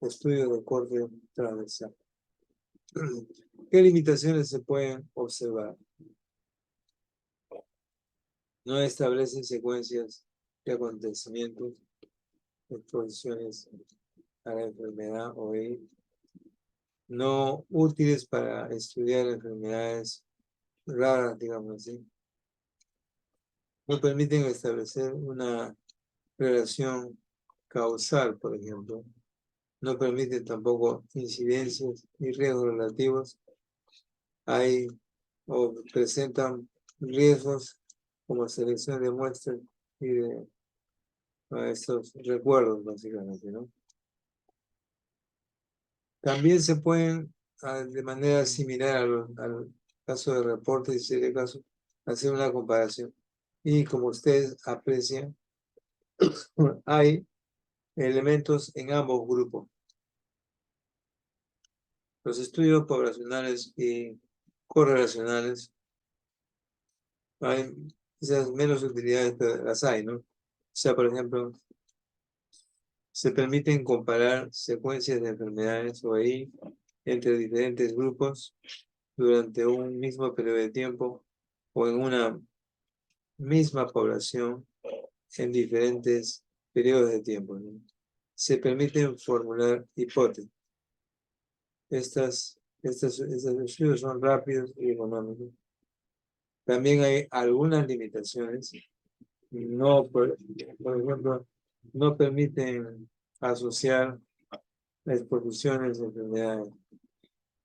estudios de corte transversal. ¿Qué limitaciones se pueden observar? No establecen secuencias de acontecimientos, exposiciones a la enfermedad o no útiles para estudiar enfermedades raras, digamos así. No permiten establecer una relación causal, por ejemplo. No permiten tampoco incidencias y riesgos relativos. Hay o presentan riesgos como selección de muestras y de estos recuerdos, básicamente, ¿no? También se pueden, de manera similar al caso de reporte y serie de casos, hacer una comparación. Y como ustedes aprecian, hay elementos en ambos grupos. Los estudios poblacionales y correlacionales, hay quizás menos utilidades, pero las hay, ¿no? O sea, por ejemplo, se permiten comparar secuencias de enfermedades o ahí entre diferentes grupos durante un mismo periodo de tiempo o en una misma población en diferentes periodos de tiempo, ¿no? Se permiten formular hipótesis. Estos estudios son rápidos y económicos. También hay algunas limitaciones. No, por ejemplo, no permiten asociar exposiciones de enfermedades.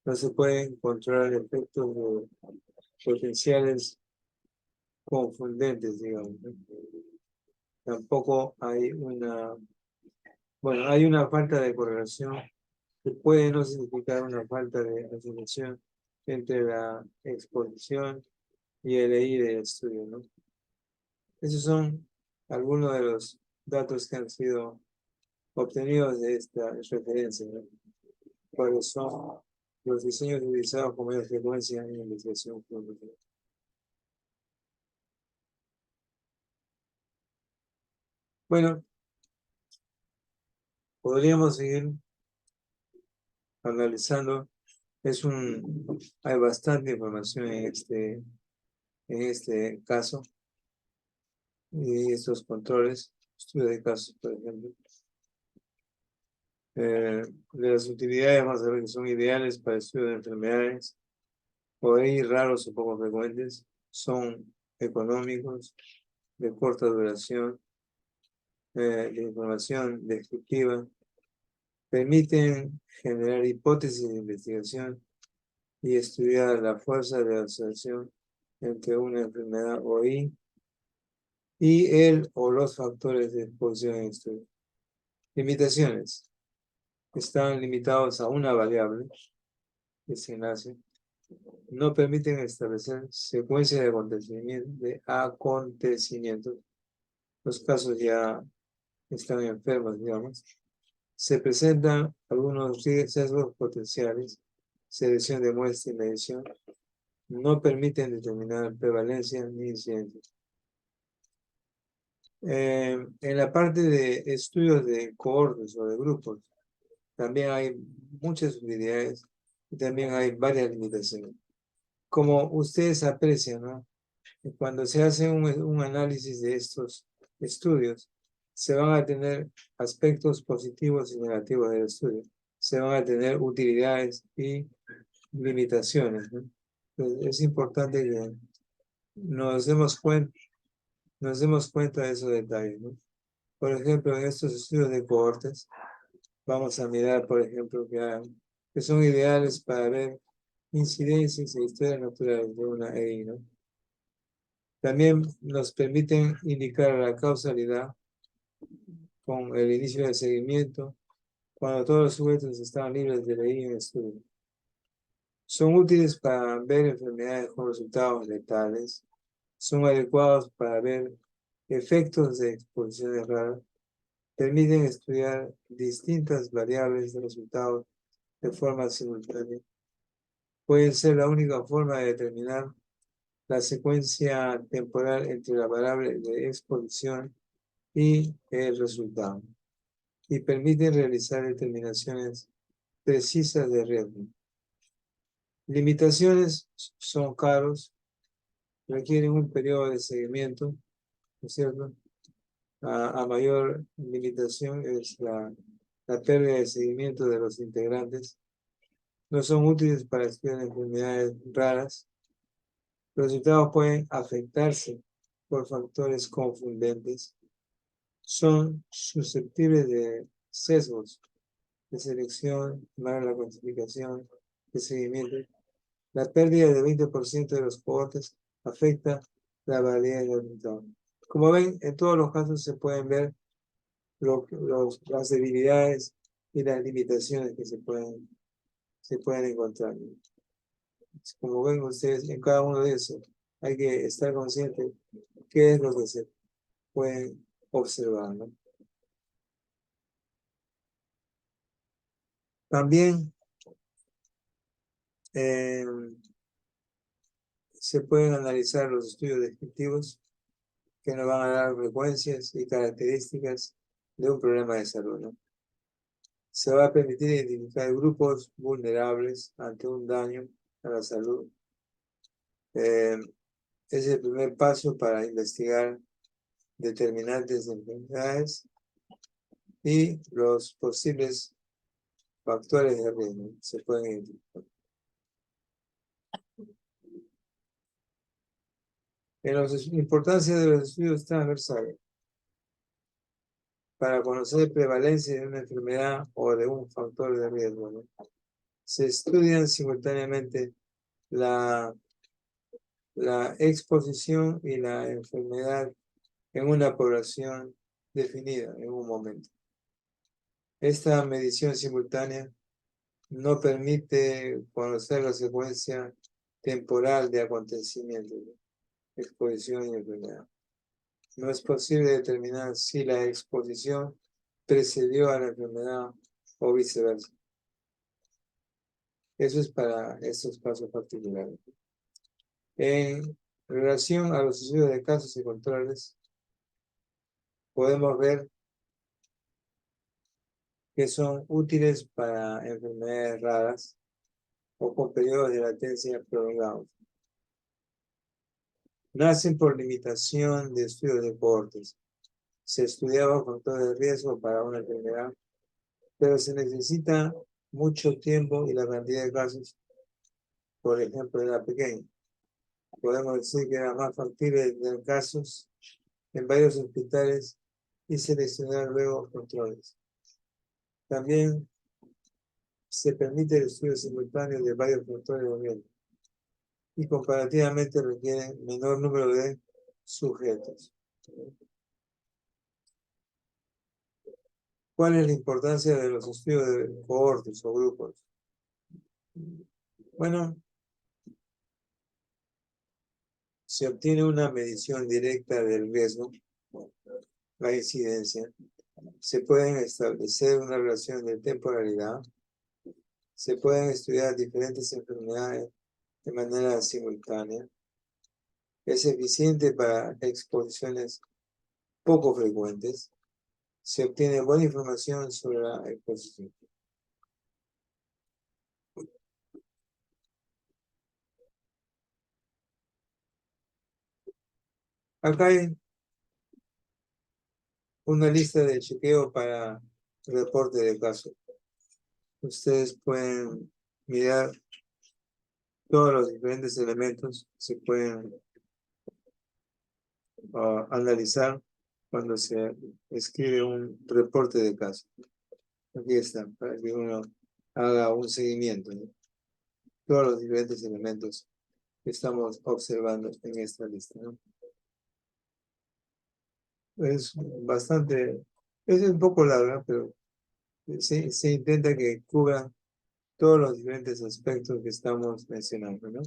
No se pueden encontrar efectos potenciales confundentes, digamos, ¿no? Tampoco hay hay una falta de correlación que puede no significar una falta de asociación entre la exposición y el EI del estudio, ¿no? Esos son algunos de los datos que han sido obtenidos de esta referencia, ¿no? Cuáles son los diseños utilizados con mayor frecuencia en investigación clínica. Bueno, podríamos seguir analizando, hay bastante información en este caso y estos controles, estudio de casos, por ejemplo. De las utilidades vamos a ver que son ideales para el estudio de enfermedades, por ahí raros o poco frecuentes, son económicos, de corta duración, de información descriptiva, permiten generar hipótesis de investigación y estudiar la fuerza de asociación entre una enfermedad OI y el o los factores de exposición en estudio. Limitaciones. Están limitados a una variable, que es enlace. No permiten establecer secuencia de acontecimientos. Los casos ya están enfermos, digamos. Se presentan algunos sesgos potenciales, selección de muestra y medición. No permiten determinar prevalencia ni incidencia. En la parte de estudios de cohortes o de grupos, también hay muchas utilidades y también hay varias limitaciones. Como ustedes aprecian, ¿no? Cuando se hace un análisis de estos estudios, se van a tener aspectos positivos y negativos del estudio. Se van a tener utilidades y limitaciones, ¿no? Entonces, es importante que nos demos cuenta de esos detalles, ¿no? Por ejemplo, en estos estudios de cohortes, vamos a mirar, por ejemplo, que son ideales para ver incidencias e historias naturales de una EI, ¿no? También nos permiten indicar la causalidad con el inicio del seguimiento cuando todos los sujetos están libres de EI en estudio. Son útiles para ver enfermedades con resultados letales. Son adecuados para ver efectos de exposiciones raras. Permiten estudiar distintas variables de resultados de forma simultánea. Pueden ser la única forma de determinar la secuencia temporal entre la variable de exposición y el resultado. Y permiten realizar determinaciones precisas de riesgo. Limitaciones: son caros, requieren un periodo de seguimiento, ¿no es cierto? A mayor limitación es la pérdida de seguimiento de los integrantes. No son útiles para estudiar enfermedades raras. Los resultados pueden afectarse por factores confundentes. Son susceptibles de sesgos de selección, mala cuantificación, de seguimiento. La pérdida de 20% de los cohortes afecta la validez del resultado. Como ven, en todos los casos se pueden ver las debilidades y las limitaciones que se pueden encontrar. Como ven ustedes, en cada uno de esos hay que estar consciente qué es lo que se pueden observar, ¿no? También se pueden analizar los estudios descriptivos que nos van a dar frecuencias y características de un problema de salud, ¿no? Se va a permitir identificar grupos vulnerables ante un daño a la salud. Es el primer paso para investigar determinantes de enfermedades y los posibles factores de riesgo se pueden identificar. En la importancia de los estudios transversales para conocer prevalencia de una enfermedad o de un factor de riesgo, ¿no? Se estudian simultáneamente la exposición y la enfermedad en una población definida en un momento. Esta medición simultánea no permite conocer la secuencia temporal de acontecimientos, exposición y enfermedad. No es posible determinar si la exposición precedió a la enfermedad o viceversa. Eso es para estos casos particulares. En relación a los estudios de casos y controles, podemos ver que son útiles para enfermedades raras o con periodos de latencia prolongados. Nacen por limitación de estudios de cohortes. Se estudiaba factores de riesgo para una enfermedad, pero se necesita mucho tiempo y la cantidad de casos, por ejemplo, era pequeña. Podemos decir que era más factible tener casos en varios hospitales y seleccionar luego controles. También se permite el estudio simultáneo de varios factores de riesgo y comparativamente requieren menor número de sujetos. ¿Cuál es la importancia de los estudios de cohortes o grupos? Bueno, se obtiene una medición directa del riesgo, la incidencia. Se pueden establecer una relación de temporalidad. Se pueden estudiar diferentes enfermedades de manera simultánea. Es eficiente para exposiciones poco frecuentes. Se obtiene buena información sobre la exposición. Acá hay una lista de chequeo para reporte de casos. Ustedes pueden mirar todos los diferentes elementos, se pueden analizar cuando se escribe un reporte de caso. Aquí está, para que uno haga un seguimiento, ¿no? Todos los diferentes elementos que estamos observando en esta lista, ¿no? Es bastante, es un poco larga, pero se intenta que cubra todos los diferentes aspectos que estamos mencionando, ¿no?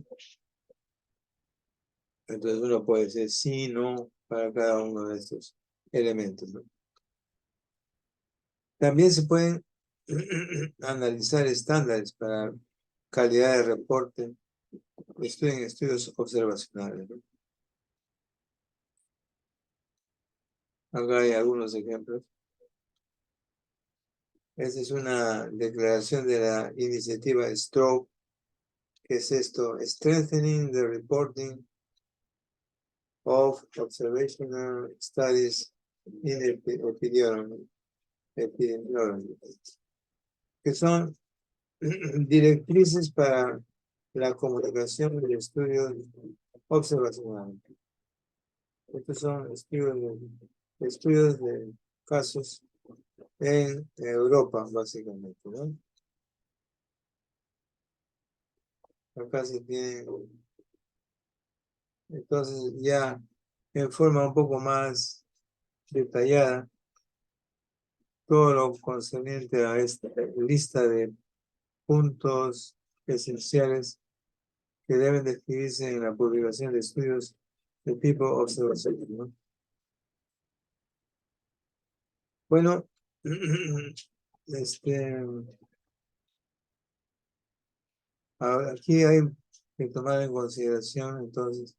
Entonces uno puede decir sí, no, para cada uno de estos elementos, ¿no? También se pueden analizar estándares para calidad de reporte, estudios observacionales, ¿no? Acá hay algunos ejemplos. Esta es una declaración de la iniciativa STROBE. ¿Qué es esto? Strengthening the reporting of observational studies in epidemiology. Que son directrices para la comunicación de estudios observacionales. Estos son estudios de casos en Europa, básicamente, ¿no? Acá se tiene, entonces ya en forma un poco más detallada, todo lo concerniente a esta lista de puntos esenciales que deben describirse en la publicación de estudios de tipo observacional, ¿no? Bueno, aquí hay que tomar en consideración entonces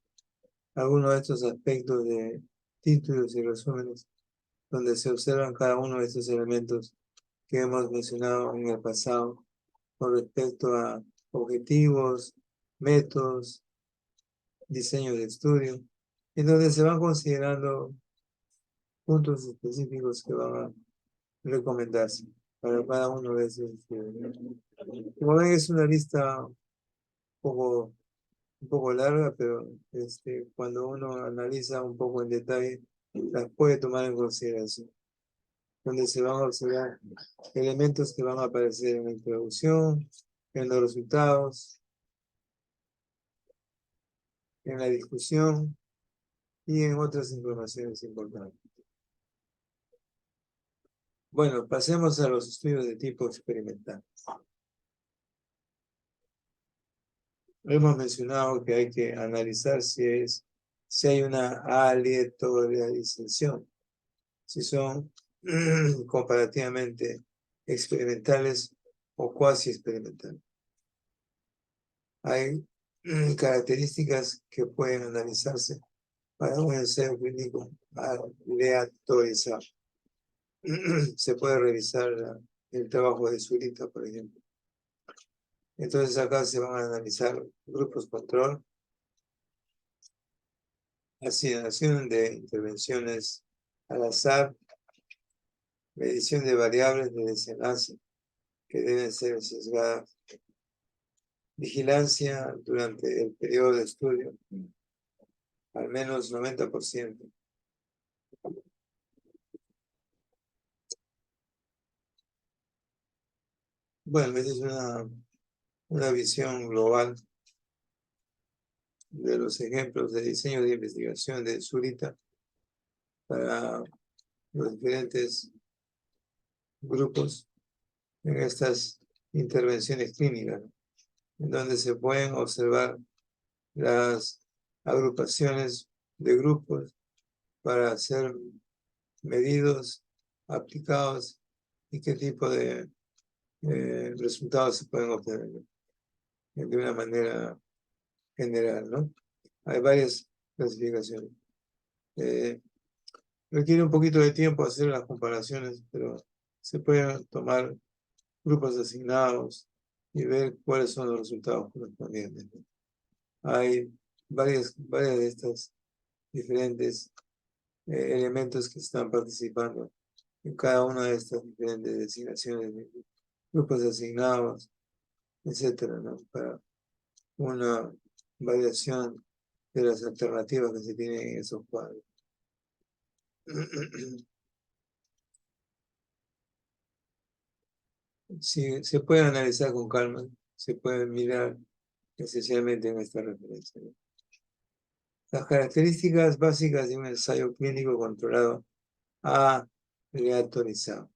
algunos de estos aspectos de títulos y resúmenes donde se observan cada uno de estos elementos que hemos mencionado en el pasado con respecto a objetivos, métodos, diseño de estudio, en donde se van considerando puntos específicos que van a recomendarse para cada uno de esos estudios. Como ven, es una lista un poco larga, pero cuando uno analiza un poco en detalle, las puede tomar en consideración, donde se van a observar elementos que van a aparecer en la introducción, en los resultados, en la discusión y en otras informaciones importantes. Bueno, pasemos a los estudios de tipo experimental. Hemos mencionado que hay que analizar si hay una aleatorización, si son comparativamente experimentales o cuasi experimentales. Hay características que pueden analizarse para un ensayo clínico aleatorizado. Se puede revisar el trabajo de Zurita, por ejemplo. Entonces acá se van a analizar grupos control, asignación de intervenciones al azar, medición de variables de desenlace que deben ser sesgadas, vigilancia durante el periodo de estudio, al menos 90%. Bueno, esa es una visión global de los ejemplos de diseño de investigación de Zurita para los diferentes grupos en estas intervenciones clínicas, en donde se pueden observar las agrupaciones de grupos para ser medidos, aplicados y qué tipo de resultados se pueden obtener de una manera general, ¿no? Hay varias clasificaciones. Requiere un poquito de tiempo hacer las comparaciones, pero se pueden tomar grupos asignados y ver cuáles son los resultados correspondientes, ¿no? Hay varias de estas diferentes elementos que están participando en cada una de estas diferentes designaciones de grupos asignados, etcétera, ¿no? Para una variación de las alternativas que se tienen en esos cuadros. Sí, se puede analizar con calma, se puede mirar esencialmente en esta referencia, ¿no? Las características básicas de un ensayo clínico controlado aleatorizado.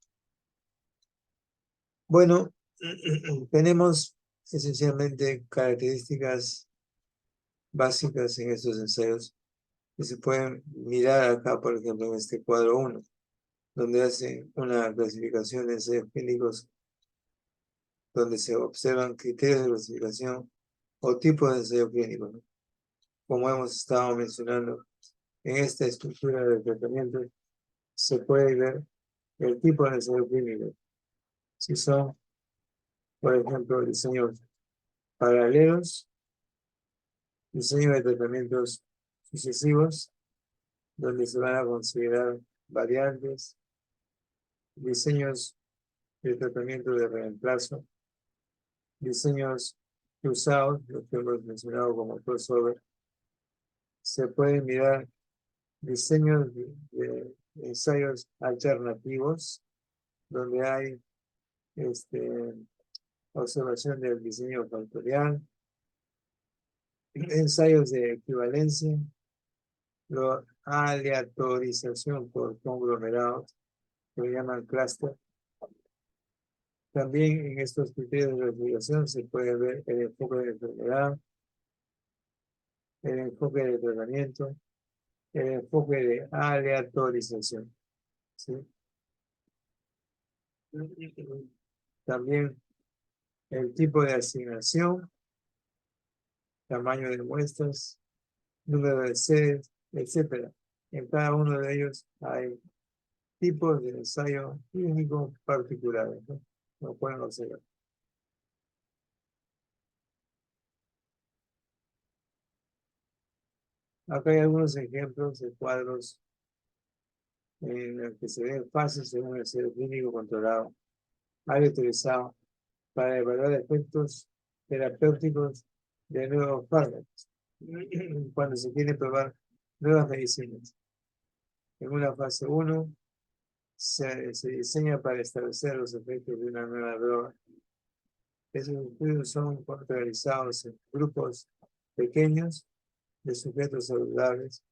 Bueno, tenemos esencialmente características básicas en estos ensayos que se pueden mirar acá, por ejemplo, en este cuadro 1, donde hacen una clasificación de ensayos clínicos donde se observan criterios de clasificación o tipos de ensayo clínico, ¿no? Como hemos estado mencionando, en esta estructura de tratamiento se puede ver el tipo de ensayo clínico. Si son, por ejemplo, diseños paralelos, diseño de tratamientos sucesivos, donde se van a considerar variantes, diseños de tratamiento de reemplazo, diseños cruzados, lo que hemos mencionado como crossover. Se pueden mirar diseños de ensayos alternativos, donde hay observación del diseño factorial, ensayos de equivalencia, la aleatorización por conglomerados, que le llaman clúster. También en estos criterios de clasificación se puede ver el enfoque de enfermedad, el enfoque de tratamiento, el enfoque de aleatorización, ¿sí? También el tipo de asignación, tamaño de muestras, número de sedes, etc. En cada uno de ellos hay tipos de ensayo clínico particulares, ¿no? Lo pueden observar. Acá hay algunos ejemplos de cuadros en los que se ven fases según el ensayo clínico controlado, aleatorizado, para evaluar efectos terapéuticos de nuevos fármacos, cuando se quiere probar nuevas medicinas. En una fase 1 se diseña para establecer los efectos de una nueva droga. Esos estudios son realizados en grupos pequeños de sujetos saludables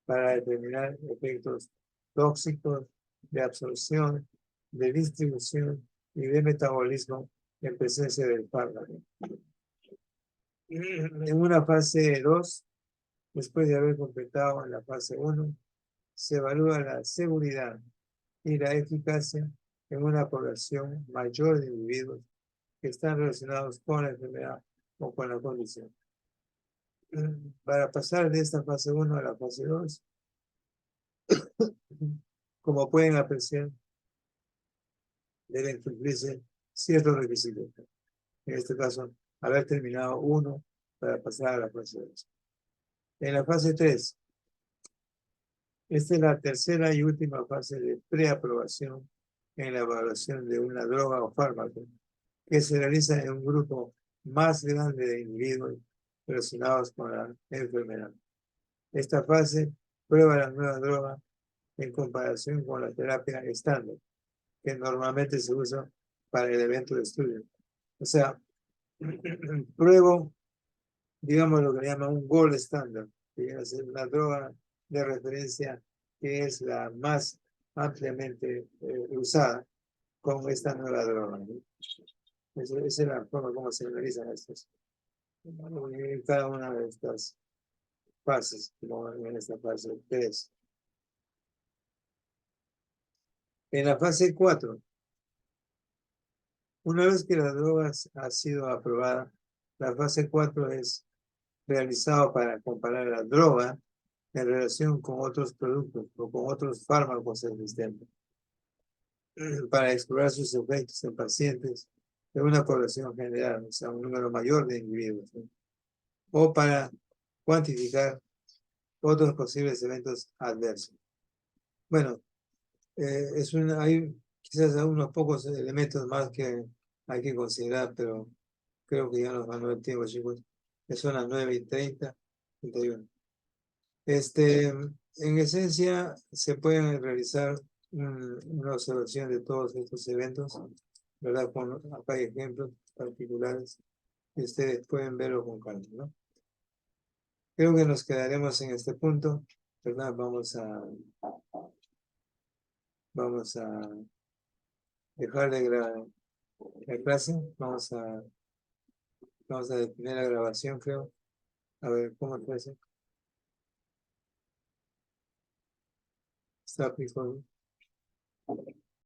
para determinar efectos tóxicos de absorción, de distribución y de metabolismo en presencia del fármaco. En una fase 2, después de haber completado en la fase 1, se evalúa la seguridad y la eficacia en una población mayor de individuos que están relacionados con la enfermedad o con la condición. Para pasar de esta fase 1 a la fase 2, como pueden apreciar, deben cumplirse ciertos requisitos. En este caso, haber terminado uno para pasar a la fase 2. En la fase 3, esta es la tercera y última fase de preaprobación en la evaluación de una droga o fármaco que se realiza en un grupo más grande de individuos relacionados con la enfermedad. Esta fase prueba la nueva droga en comparación con la terapia estándar, que normalmente se usa para el evento de estudio. O sea, pruebo, digamos, lo que llaman un gold standard, que viene a ser una droga de referencia que es la más ampliamente usada con esta nueva droga, ¿no? Esa es la forma como se realizan estos. En cada una de estas fases, como en esta fase 3. En la fase 4, una vez que la droga ha sido aprobada, la fase 4 es realizado para comparar la droga en relación con otros productos o con otros fármacos existentes, para explorar sus efectos en pacientes de una población general, o sea, un número mayor de individuos, ¿no? O para cuantificar otros posibles eventos adversos. Bueno, hay quizás unos pocos elementos más que hay que considerar, pero creo que ya nos ganó el tiempo, chicos. Son las 9:30, 31. En esencia, se pueden realizar una observación de todos estos eventos, ¿verdad? Acá hay ejemplos particulares y ustedes pueden verlo con calma, ¿no? Creo que nos quedaremos en este punto, ¿verdad? Vamos a dejar de grabar la clase, vamos a detener la grabación, creo. A ver, ¿cómo te parece? Stop recording.